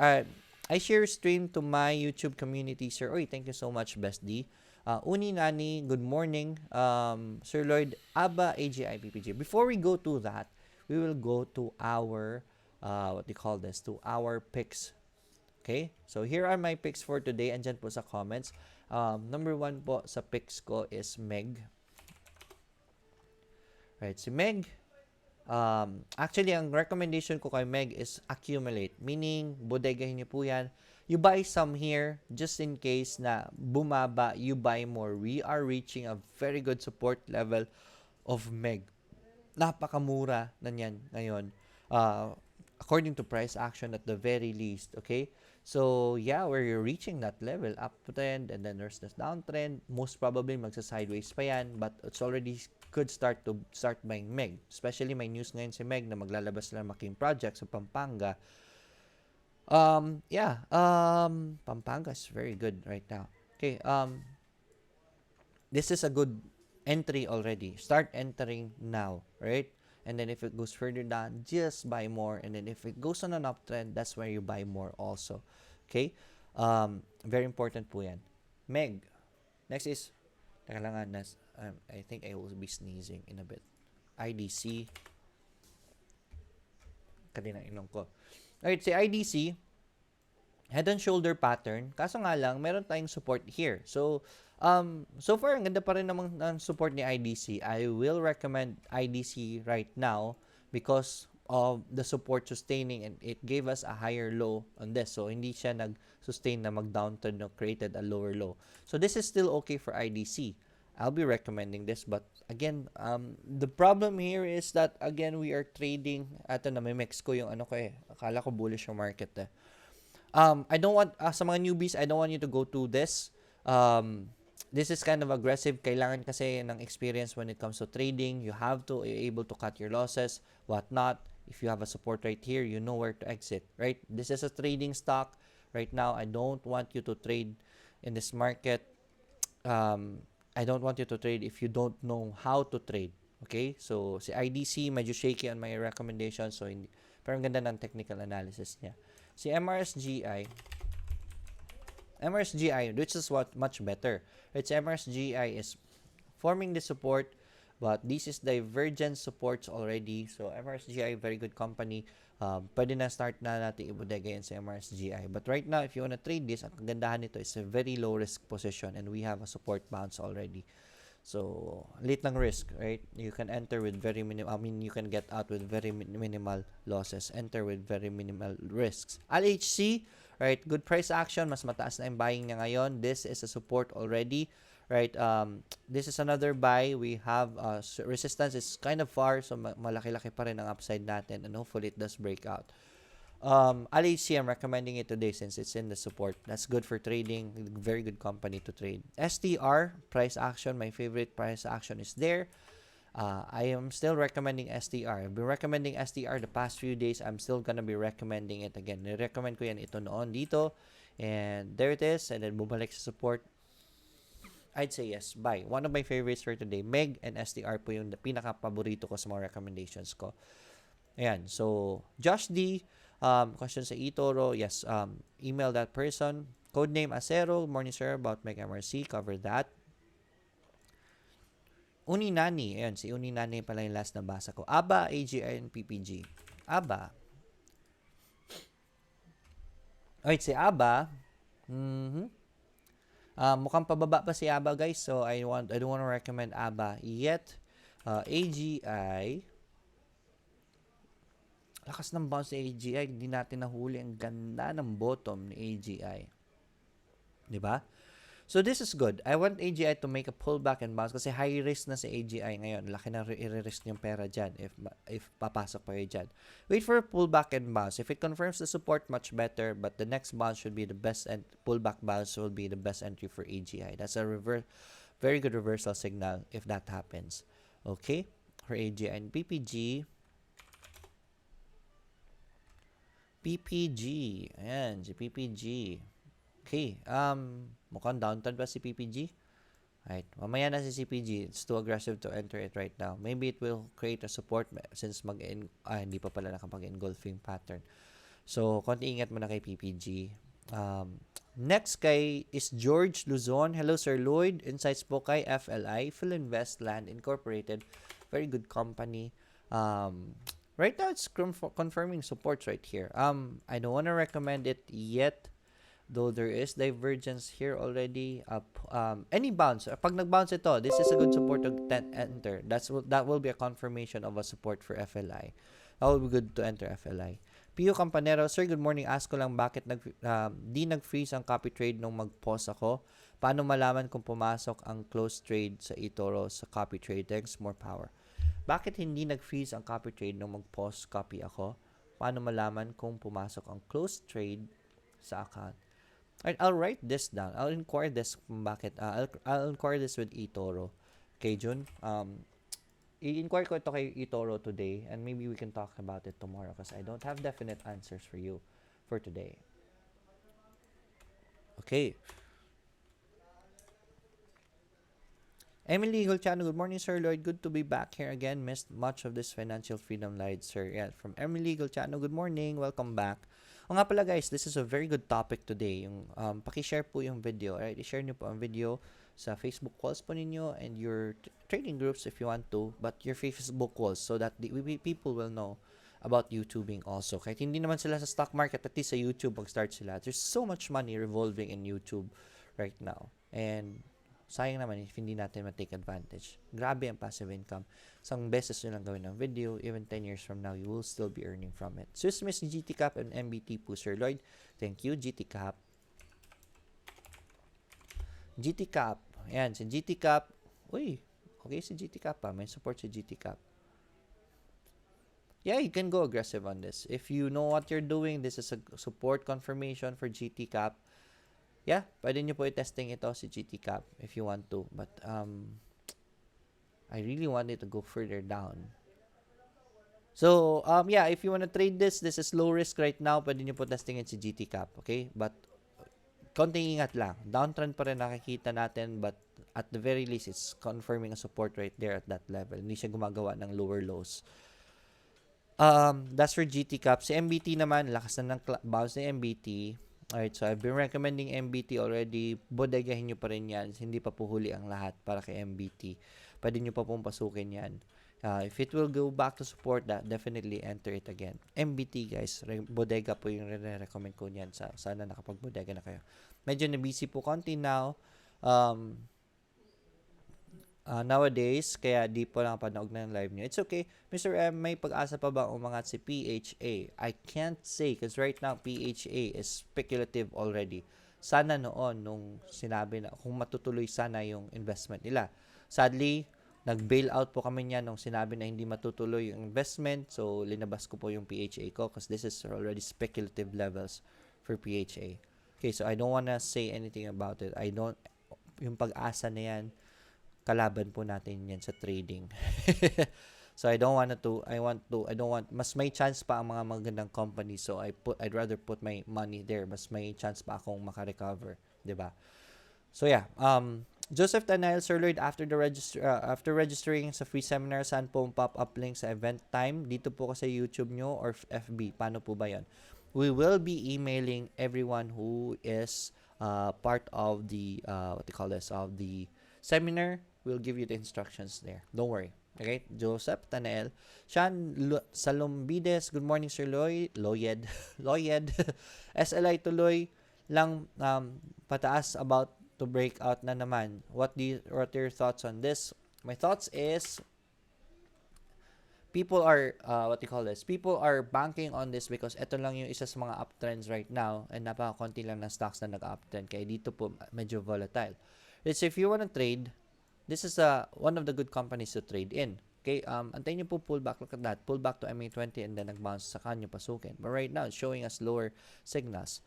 [SPEAKER 1] I share stream to my YouTube community, sir. Oy, thank you so much, Best D. Uni Nani, good morning. Sir Lloyd, ABA, AGI, PPG. Before we go to that, we will go to our, what do you call this, to our picks. Okay? So, here are my picks for today. Andyan po sa comments. Number 1 po sa picks ko is Meg. Right, si Meg, actually, ang recommendation ko kay Meg is accumulate. Meaning, bodegahin niyo po yan. You buy some here, just in case na bumaba, you buy more. We are reaching a very good support level of Meg. Napakamura na yan ngayon. According to price action at the very least, okay? So, yeah, we're reaching that level, uptrend, and then there's this downtrend. Most probably, magsa-sideways pa yan, but it's already could start buying Meg. Especially, may news ngayon si Meg na maglalabas sila making project sa Pampanga. Pampanga is very good right now. Okay, this is a good entry already. Start entering now, right? And then if it goes further down, just buy more. And then if it goes on an uptrend, that's where you buy more also. Okay? Very important po yan. Meg. Next is, I think I will be sneezing in a bit. IDC. Kanina ilong ko. Alright, si IDC, head and shoulder pattern. Kaso nga lang, meron tayong support here. So, so far, ang ganda pa rin namang support ni IDC. I will recommend IDC right now because of the support sustaining, and it gave us a higher low on this. So, hindi siya nag-sustain na mag-downtrend no, created a lower low. So, this is still okay for IDC. I'll be recommending this, but again, the problem here is that, again, we are trading. Ito na, may mix ko yung ano ko eh. Akala ko bullish yung market eh. I don't want, sa mga newbies, I don't want you to go to this. This is kind of aggressive. Kailangan kasi ng experience when it comes to trading. You have to be able to cut your losses, whatnot. If you have a support right here, you know where to exit, right? This is a trading stock. Right now, I don't want you to trade in this market. I don't want you to trade if you don't know how to trade. Okay? So, si IDC, medyo shaky on my recommendation. So, hindi. Pero ang ganda ng technical analysis niya. Si MRSGI, which is what much better. It's MRSGI is forming the support, but this is divergent supports already. So, MRSGI, very good company. Pwede na start na natin ibodega yan sa MRSGI. But right now, if you wanna trade this, ang kagandahan nito is a very low risk position and we have a support bounce already. So, late ng risk, right? You can enter with very minimal, you can get out with very minimal losses. Enter with very minimal risks. LHC, right? Good price action. Mas mataas na yung buying niya ngayon. This is a support already, right? This is another buy. We have resistance is kind of far, so malaki-laki pa rin ang upside natin, and hopefully it does break out. LHC, I'm recommending it today since it's in the support. That's good for trading. Very good company to trade. STR, price action. My favorite price action is there. I am still recommending STR. I've been recommending STR the past few days. I'm still gonna be recommending it again. I-recommend ko yan ito noon dito. And there it is. And then bumalik sa support. I'd say yes, buy. One of my favorites for today. Meg and STR po yung pinaka-paborito ko sa mga recommendations ko. Ayan. So, Josh D, question sa eToro. Yes, email that person. Codename Acero. Morning, sir. About Meg MRC. Cover that. Uni Nani. Ayan, si Uni Nani pala yung last na basa ko. ABA, AGI, and PPG. ABA. Alright, si ABA. Mukhang pababa pa si ABA, guys. So, I don't want to recommend ABA yet. AGI. Lakas ng bounce ni AGI. Hindi natin nahuli. Ang ganda ng bottom ni AGI. Diba? So, this is good. I want AGI to make a pullback and bounce kasi high risk na si AGI ngayon. Laki na i-risk yung pera dyan if papasok pa yun dyan. Wait for a pullback and bounce. If it confirms the support, much better. But the next bounce should be the best, and pullback bounce will be the best entry for AGI. That's a very good reversal signal if that happens. Okay? For AGI and PPG. PPG. Ayan, si PPG. Okay, mukhang downtrend ba si PPG? Right, mamaya na si CPG. It's too aggressive to enter it right now. Maybe it will create a support since hindi pa pala nakapag-engulfing pattern. So, konti ingat mo na kay PPG. Next kay is George Luzon. Hello, Sir Lloyd. Insights po kay FLI, Philinvest Land Incorporated. Very good company. Right now, it's confirming supports right here. I don't want to recommend it yet, though there is divergence here already. Any bounce, pag nag-bounce ito, this is a good support to enter. That will be a confirmation of a support for FLI. That will be good to enter FLI. Pio Campanero, Sir, good morning. Ask ko lang bakit di nag-freeze ang copy trade nung mag-pause ako. Paano malaman kung pumasok ang close trade sa eToro sa copy trade? Thanks, more power. Bakit hindi nag-freeze ang copy trade nung mag-pause copy ako? Paano malaman kung pumasok ang close trade sa account? Alright, I'll write this down. I'll inquire this kung bakit. I'll inquire this with eToro. Okay, Jun? I-inquire ko ito kay eToro today and maybe we can talk about it tomorrow because I don't have definite answers for you for today. Okay. Emily Golchano, good morning, Sir Lloyd. Good to be back here again. Missed much of this financial freedom live, sir. Yeah, from Emily Golchano, good morning. Welcome back. O nga pala guys, this is a very good topic today. Yung paki-share po yung video. Alright, i-share niyo po ang video sa Facebook walls po ninyo and your trading groups if you want to, but your Facebook walls so that people will know about YouTubing also. Kahit hindi naman sila sa stock market, at least sa YouTube mag-start sila. There's so much money revolving in YouTube right now. And sayang naman if hindi natin ma-take advantage. Grabe ang passive income. Isang beses nyo lang gawin ng video, even 10 years from now, you will still be earning from it. Swiss Miss GT Cap and MBT po, Sir Lloyd. Thank you, GT Cap. GT Cap. Ayan, si GT Cap. Uy, okay si GT Cap pa. May support si GT Cap. Yeah, you can go aggressive on this. If you know what you're doing, this is a support confirmation for GT Cap. Yeah, pwede nyo po i-testing ito si GT Cap if you want to. But, I really want it to go further down. So, yeah, if you want to trade this is low risk right now. Pwede nyo po testing it si GT Cap, okay? But, konting ingat lang. Downtrend pa rin nakikita natin, but at the very least, it's confirming a support right there at that level. Hindi siya gumagawa ng lower lows. That's for GT Cap. Si MBT naman, lakas na ng bounce ni MBT. Alright, so I've been recommending MBT already. Bodegahin nyo pa rin yan. Hindi pa po huli ang lahat para kay MBT. Pwede nyo pa pong pasukin yan. If it will go back to support that, definitely enter it again. MBT guys, bodega po yung recommend ko niyan. Sana nakapag-bodega na kayo. Medyo na-busy po konti now. Nowadays, kaya di po lang panood ng live nyo. It's okay. Mr. M, may pag-asa pa ba umangat si PHA? I can't say because right now, PHA is speculative already. Sana noon, nung sinabi na, kung matutuloy sana yung investment nila. Sadly, nag-bail out po kami niyan nung sinabi na hindi matutuloy yung investment. So, linabas ko po yung PHA ko because this is already speculative levels for PHA. Okay, so I don't wanna say anything about it. Yung pag-asa na yan, kalaban po natin yan sa trading. So, I don't want, mas may chance pa ang mga magandang company. So, I'd rather put my money there. Mas may chance pa akong makarecover. Diba? So, yeah. Joseph Tanael, Sir Lloyd, after registering sa free seminar, saan po ang pop-up link sa event time? Dito po sa YouTube nyo or FB? Paano po ba yan? We will be emailing everyone who is part of the, of the seminar. We'll give you the instructions there. Don't worry. Okay? Joseph Tanael. Sean Salombides, good morning, Sir Lloyd. Lloyd. SLI tuloy lang pataas about to break out na naman. What are your thoughts on this? My thoughts is people are people are banking on this because ito lang yung isa sa mga uptrends right now and napakakonti lang ng stocks na nag-uptrend kaya dito po medyo volatile. It's if you want to trade, this is one of the good companies to trade in. Okay, antayin nyo po pullback. Look at that. Pullback to MA20 and then nag-bounce sa kanyo pasukin. But right now, it's showing us lower signals.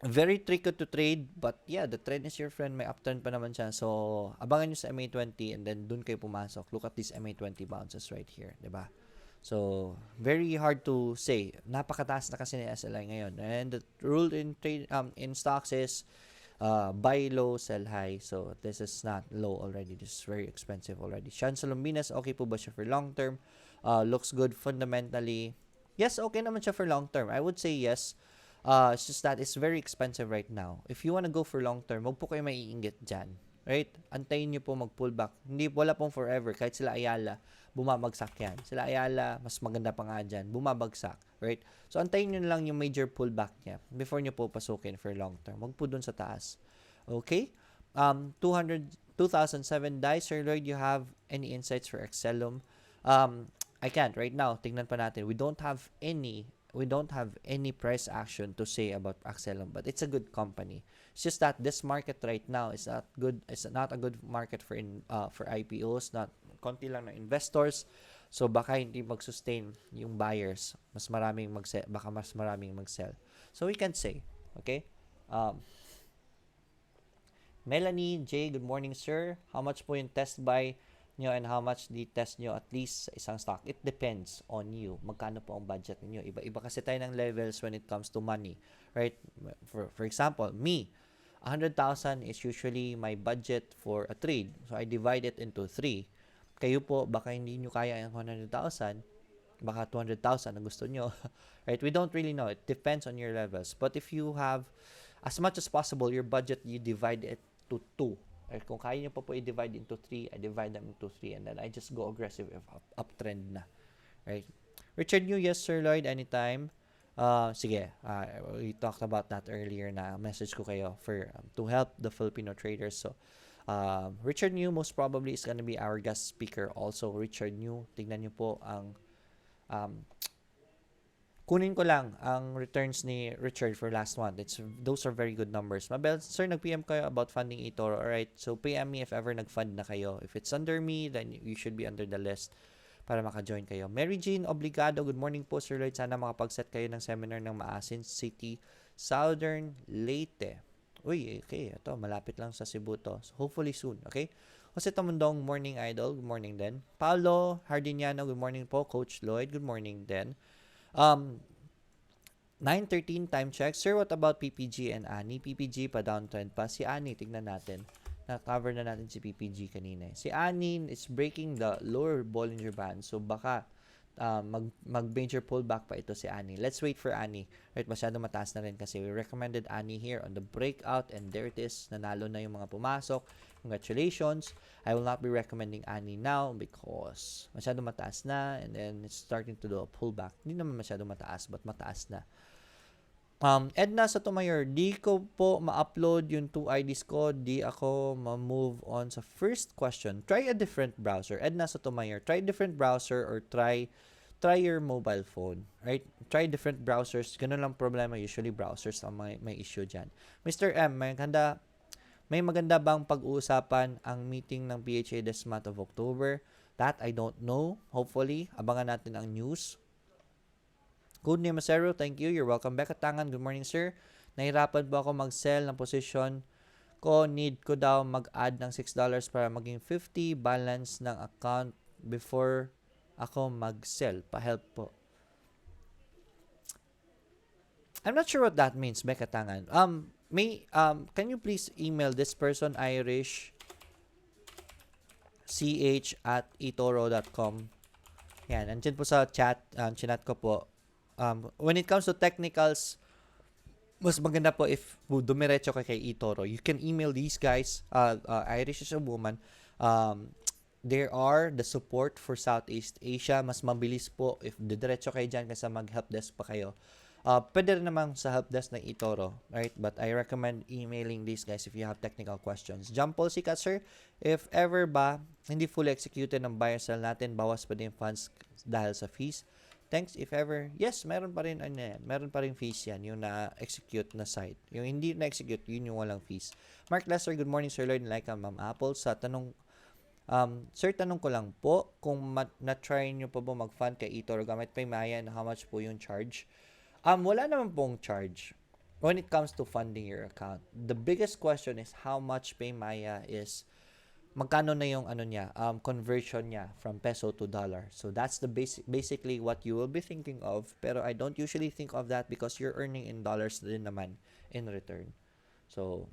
[SPEAKER 1] Very tricky to trade, but yeah, the trend is your friend. May uptrend pa naman siya. So, abangan nyo sa MA20 and then dun kayo pumasok. Look at these MA20 bounces right here. Diba? So, very hard to say. Napakataas na kasi ni SLI ngayon. And the rule in trade in stocks is buy low, sell high. So, this is not low already. This is very expensive already. Sean Salombinas, okay po ba siya for long term? Looks good fundamentally. Yes, okay naman siya for long term. I would say yes. It's just that it's very expensive right now. If you wanna go for long term, wag po kayo maiinggit dyan. Right? Antayin nyo po mag-pullback. Hindi, wala pong forever. Kahit sila Ayala, bumabagsak yan. Sila Ayala, mas maganda pa nga dyan, bumabagsak. Right? So, antayin nyo na lang yung major pullback niya before nyo po pasukin for long term. Wag po dun sa taas. Okay? 2007 dice. Sir Lloyd, you have any insights for Excelum? I can't right now. Tingnan pa natin. We don't have any price action to say about Excelum, but it's a good company. It's just that this market right now is not good. It's not a good market for IPOs. Not konti lang na investors. So baka hindi mag-sustain yung buyers. Baka mas maraming mag-sell. So we can say, okay? Melanie J, good morning sir. How much po yung test buy nyo and how much di test nyo at least sa isang stock? It depends on you. Magkano po ang budget niyo? Iba-iba kasi tayo ng levels when it comes to money. Right? For example, me, 100,000 is usually my budget for a trade. So I divide it into 3. Kayo po, baka hindi nyo kaya yung 100,000. Baka 200,000 ang gusto nyo. Right? We don't really know. It depends on your levels. But if you have, as much as possible, your budget, you divide it to 2. Right? Kung kaya nyo pa po i-divide into 3, I divide them into 3 and then I just go aggressive if uptrend na. Right? Richard New, yes Sir Lloyd, anytime. Sige, we talked about that earlier na message ko kayo for to help the Filipino traders. So, Richard New most probably is gonna be our guest speaker also. Richard New, tignan nyo po ang kunin ko lang ang returns ni Richard for last month. Those are very good numbers. Mabel, sir, nag-PM kayo about funding eToro. Alright, so PM me if ever nag-fund na kayo. If it's under me, then you should be under the list para maka-join kayo. Mary Jean Obligado, good morning po Sir Lloyd. Sana makapag-set kayo ng seminar ng Maasin City, Southern Leyte. Uy, okay. Ito, malapit lang sa Cebu to. So, hopefully soon, okay? Jose Tamundong, morning idol. Good morning din. Paolo Hardiniano, good morning po. Coach Lloyd, good morning din. 9:13 time check. Sir, what about PPG and Ani? PPG pa downtrend pa. Si Ani, tignan natin. Na-cover na natin si PPG kanina. Si Ani is breaking the lower Bollinger Band. So, baka mag-major pullback pa ito si Ani. Let's wait for Ani. Right, masyado mataas na rin kasi we recommended Ani here on the breakout and there it is. Nanalo na yung mga pumasok. Congratulations. I will not be recommending Ani now because masyado mataas na and then it's starting to do a pullback. Hindi naman masyado mataas but mataas na. Edna Sotomayor, di ko po ma-upload yung 2 IDs ko. Di ako ma-move on sa first question. Try a different browser. Edna Sotomayor, try a different browser or try your mobile phone. Right? Try different browsers. Ganun lang problema. Usually browsers ang may issue dyan. Mr. M, may maganda bang pag-uusapan ang meeting ng PHA this month of October? That I don't know. Hopefully, abangan natin ang news. Codename Macero, thank you. You're welcome. Becca Tangan, good morning sir. Nahirapan po ako mag-sell ng position ko. Need ko daw mag-add ng $6 para maging 50 balance ng account before ako mag-sell. Pa-help po. I'm not sure what that means, Becca Tangan. Can you please email this person, irishch@etoro.com. Yan, andyan po sa chat, chinat ko po. When it comes to technicals, mas maganda po if dumiretso ka kay eToro. You can email these guys. Irish is a woman. There are the support for Southeast Asia. Mas mabilis po if diretso kayo dyan kasi mag-help desk pa kayo. Pwede rin naman sa help desk ng eToro, right? But I recommend emailing these guys if you have technical questions. John Paul Sikat, sir, if ever ba hindi fully executed ng buyer sell natin, bawas pa din funds dahil sa fees. Thanks, if ever. Yes, meron pa rin meron pa rin fees yan, yung na-execute na site. Yung hindi na-execute, yun yung walang fees. Mark Lester, good morning, Sir Lloyd, like Ma'am Apple. Sa tanong, sir, tanong ko lang po, kung na-try nyo pa ba mag-fund kay eToro gamit Paymaya and how much po yung charge? Wala naman pong charge when it comes to funding your account. The biggest question is how much Paymaya is, magkano na yung conversion niya from peso to dollar. So that's the basically what you will be thinking of. Pero I don't usually think of that because you're earning in dollars din naman in return. So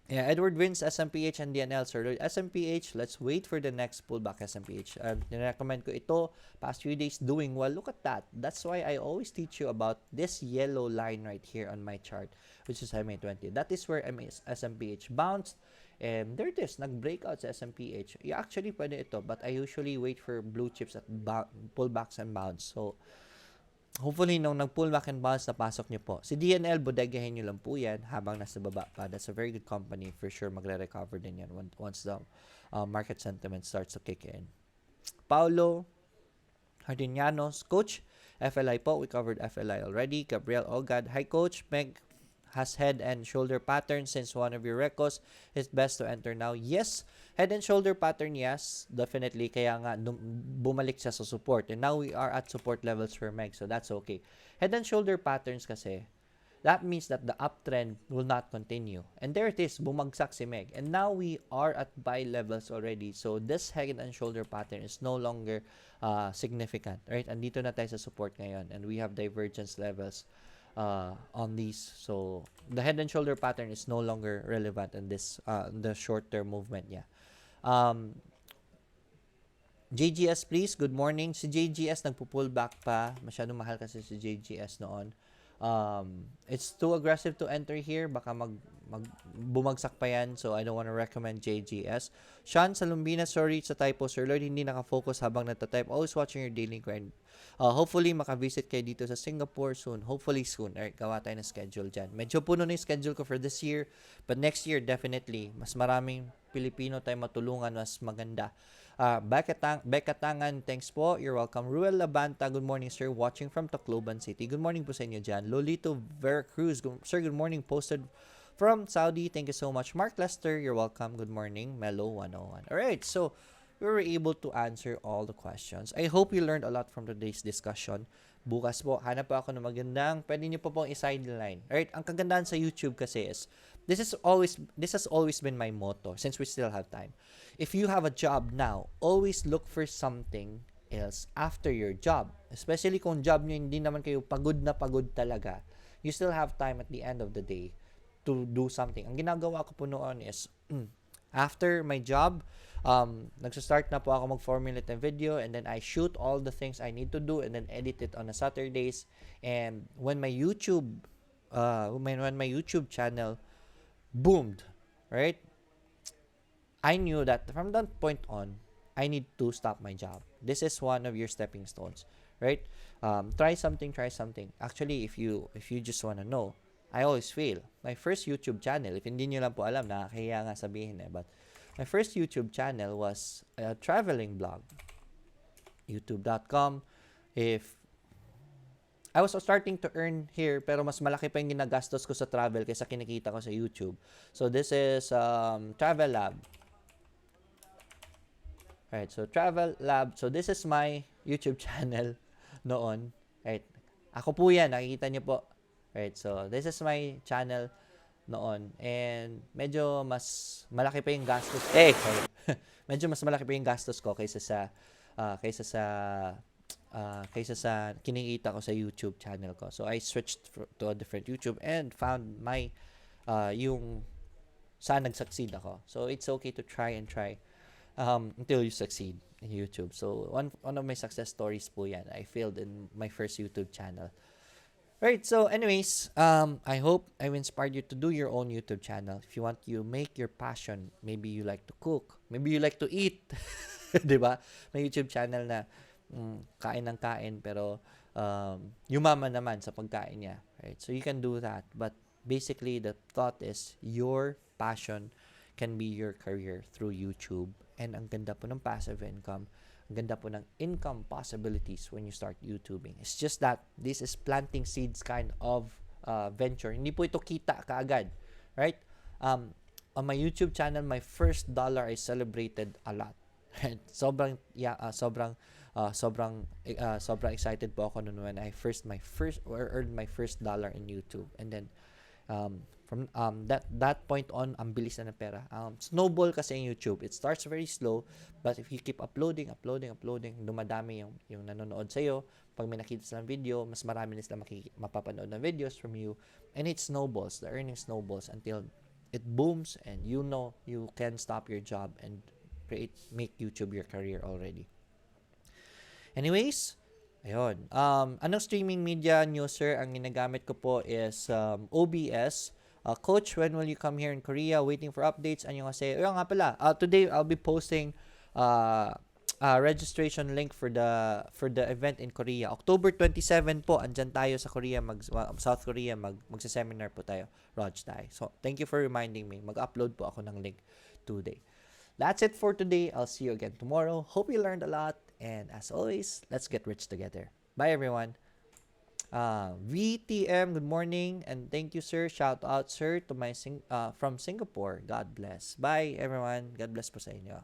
[SPEAKER 1] Yeah, Edward wins SMPH and DNL, Sir Lloyd. SMPH, let's wait for the next pullback SMPH. Nirecommend ko ito, past few days doing well. Look at that. That's why I always teach you about this yellow line right here on my chart, which is MA20. That is where SMPH bounced. And there it is, nag-breakout sa SMPH. You actually pwede ito, but I usually wait for blue chips at pullbacks and bounce. So, hopefully, nung nag-pull back and bounce, napasok nyo po. Si DNL, bodegahin nyo lang po yan habang nasa baba pa. That's a very good company. For sure, magre-recover din yan once the market sentiment starts to kick in. Paulo Hardinianos, Coach, FLI po. We covered FLI already. Gabriel Ogad, hi Coach. Meg has head and shoulder pattern since one of your recos. It's best to enter now. Yes, head and shoulder pattern, yes, definitely. Kaya nga, bumalik siya sa support. And now we are at support levels for Meg, so that's okay. Head and shoulder patterns kasi, that means that the uptrend will not continue. And there it is, bumagsak si Meg. And now we are at buy levels already. So this head and shoulder pattern is no longer significant, right? Andito na tayo sa support ngayon. And we have divergence levels on these. So the head and shoulder pattern is no longer relevant in this the short-term movement. Yeah. JGS please, good morning. Si JGS nagpo-pull back pa. Masyadong mahal kasi si JGS noon. It's too aggressive to enter here. Baka bumagsak pa yan. So I don't want to recommend JGS. Sean Salumbina, sorry sa typo, Sir Lloyd. Hindi nakafocus habang natatype. Always watching your daily grind. Hopefully, makavisit kayo dito sa Singapore soon. Hopefully soon. Alright, gawa tayo ng schedule dyan. Medyo puno na yung schedule ko for this year. But next year, definitely, mas maraming Pilipino tayo matulungan. Mas maganda. Becca Tangan, thanks po. You're welcome. Ruel Labanta, good morning, sir. Watching from Tacloban City. Good morning po sa inyo dyan. Lolito Veracruz, sir, good morning. Posted from Saudi. Thank you so much. Mark Lester, you're welcome. Good morning. Mellow 101. Alright, so we were able to answer all the questions. I hope you learned a lot from today's discussion. Bukas po, hanap po ako ng magandang, pwede niyo po pong i-sideline. Alright, ang kagandahan sa YouTube kasi is, this has always been my motto since we still have time. If you have a job now, always look for something else after your job. Especially kung job nyo hindi naman kayo pagod na pagod talaga. You still have time at the end of the day to do something. Ang ginagawa ko po noon is, after my job, nagsastart na po ako mag-formulate ng video, and then I shoot all the things I need to do and then edit it on a Saturdays. And when my YouTube channel boomed, right? I knew that from that point on, I need to stop my job. This is one of your stepping stones, right? Try something. Actually, if you just want to know, I always fail. My first YouTube channel, if hindi nyo lang po alam, nakakahiya nga sabihin but my first YouTube channel was a traveling blog. YouTube.com. If I was starting to earn here, pero mas malaki pa yung ginagastos ko sa travel kaysa kinikita ko sa YouTube. So this is Travel Lab. Alright, so Travel Lab. So this is my YouTube channel noon. Right. Ako po yan, nakikita niyo po. Right, so this is my channel noon, and medyo mas malaki pa yung gastos ko. Medyo mas malaki pa yung gastos ko kaysa sa kinikita ko sa YouTube channel ko. So I switched to a different YouTube and found my yung saan nag-succeed ako. So it's okay to try until you succeed in YouTube. So one of my success stories po yan. I failed in my first YouTube channel. Right, so anyways, I hope I've inspired you to do your own YouTube channel. If you want to make your passion, maybe you like to cook, maybe you like to eat, diba? May YouTube channel na kain ng kain, pero yumaman naman sa pagkain niya. Right, so you can do that. But basically, the thought is your passion can be your career through YouTube. And ang ganda po ng passive income. Ang ganda po ng income possibilities when you start YouTubing. It's just that this is planting seeds kind of venture. Hindi po ito kita kaagad, right? On my YouTube channel, my first dollar I celebrated a lot. sobrang excited po ako noon when I earned my first dollar in YouTube. And then from that point on, ang bilis na ng pera. Snowball kasi yung YouTube. It starts very slow, but if you keep uploading, dumadami yung nanonood sa'yo. Pag may nakita silang video, mas marami na sila mapapanood ng videos from you. And it snowballs. The earning snowballs until it booms, and you know you can stop your job and make YouTube your career already. Anyways, ayun. Anong streaming media user ang ginagamit ko po is OBS. Coach, when will you come here in Korea? Waiting for updates. Ano kasi? Ayun nga pala. Today, I'll be posting registration link for the event in Korea. October 27 po, andyan tayo sa Korea, South Korea, magsa-seminar po tayo. Raj tayo. So, thank you for reminding me. Mag-upload po ako ng link today. That's it for today. I'll see you again tomorrow. Hope you learned a lot. And as always, let's get rich together. Bye, everyone. VTM, good morning. And thank you, sir. Shout out, sir, to my from Singapore. God bless. Bye, everyone. God bless po sa inyo.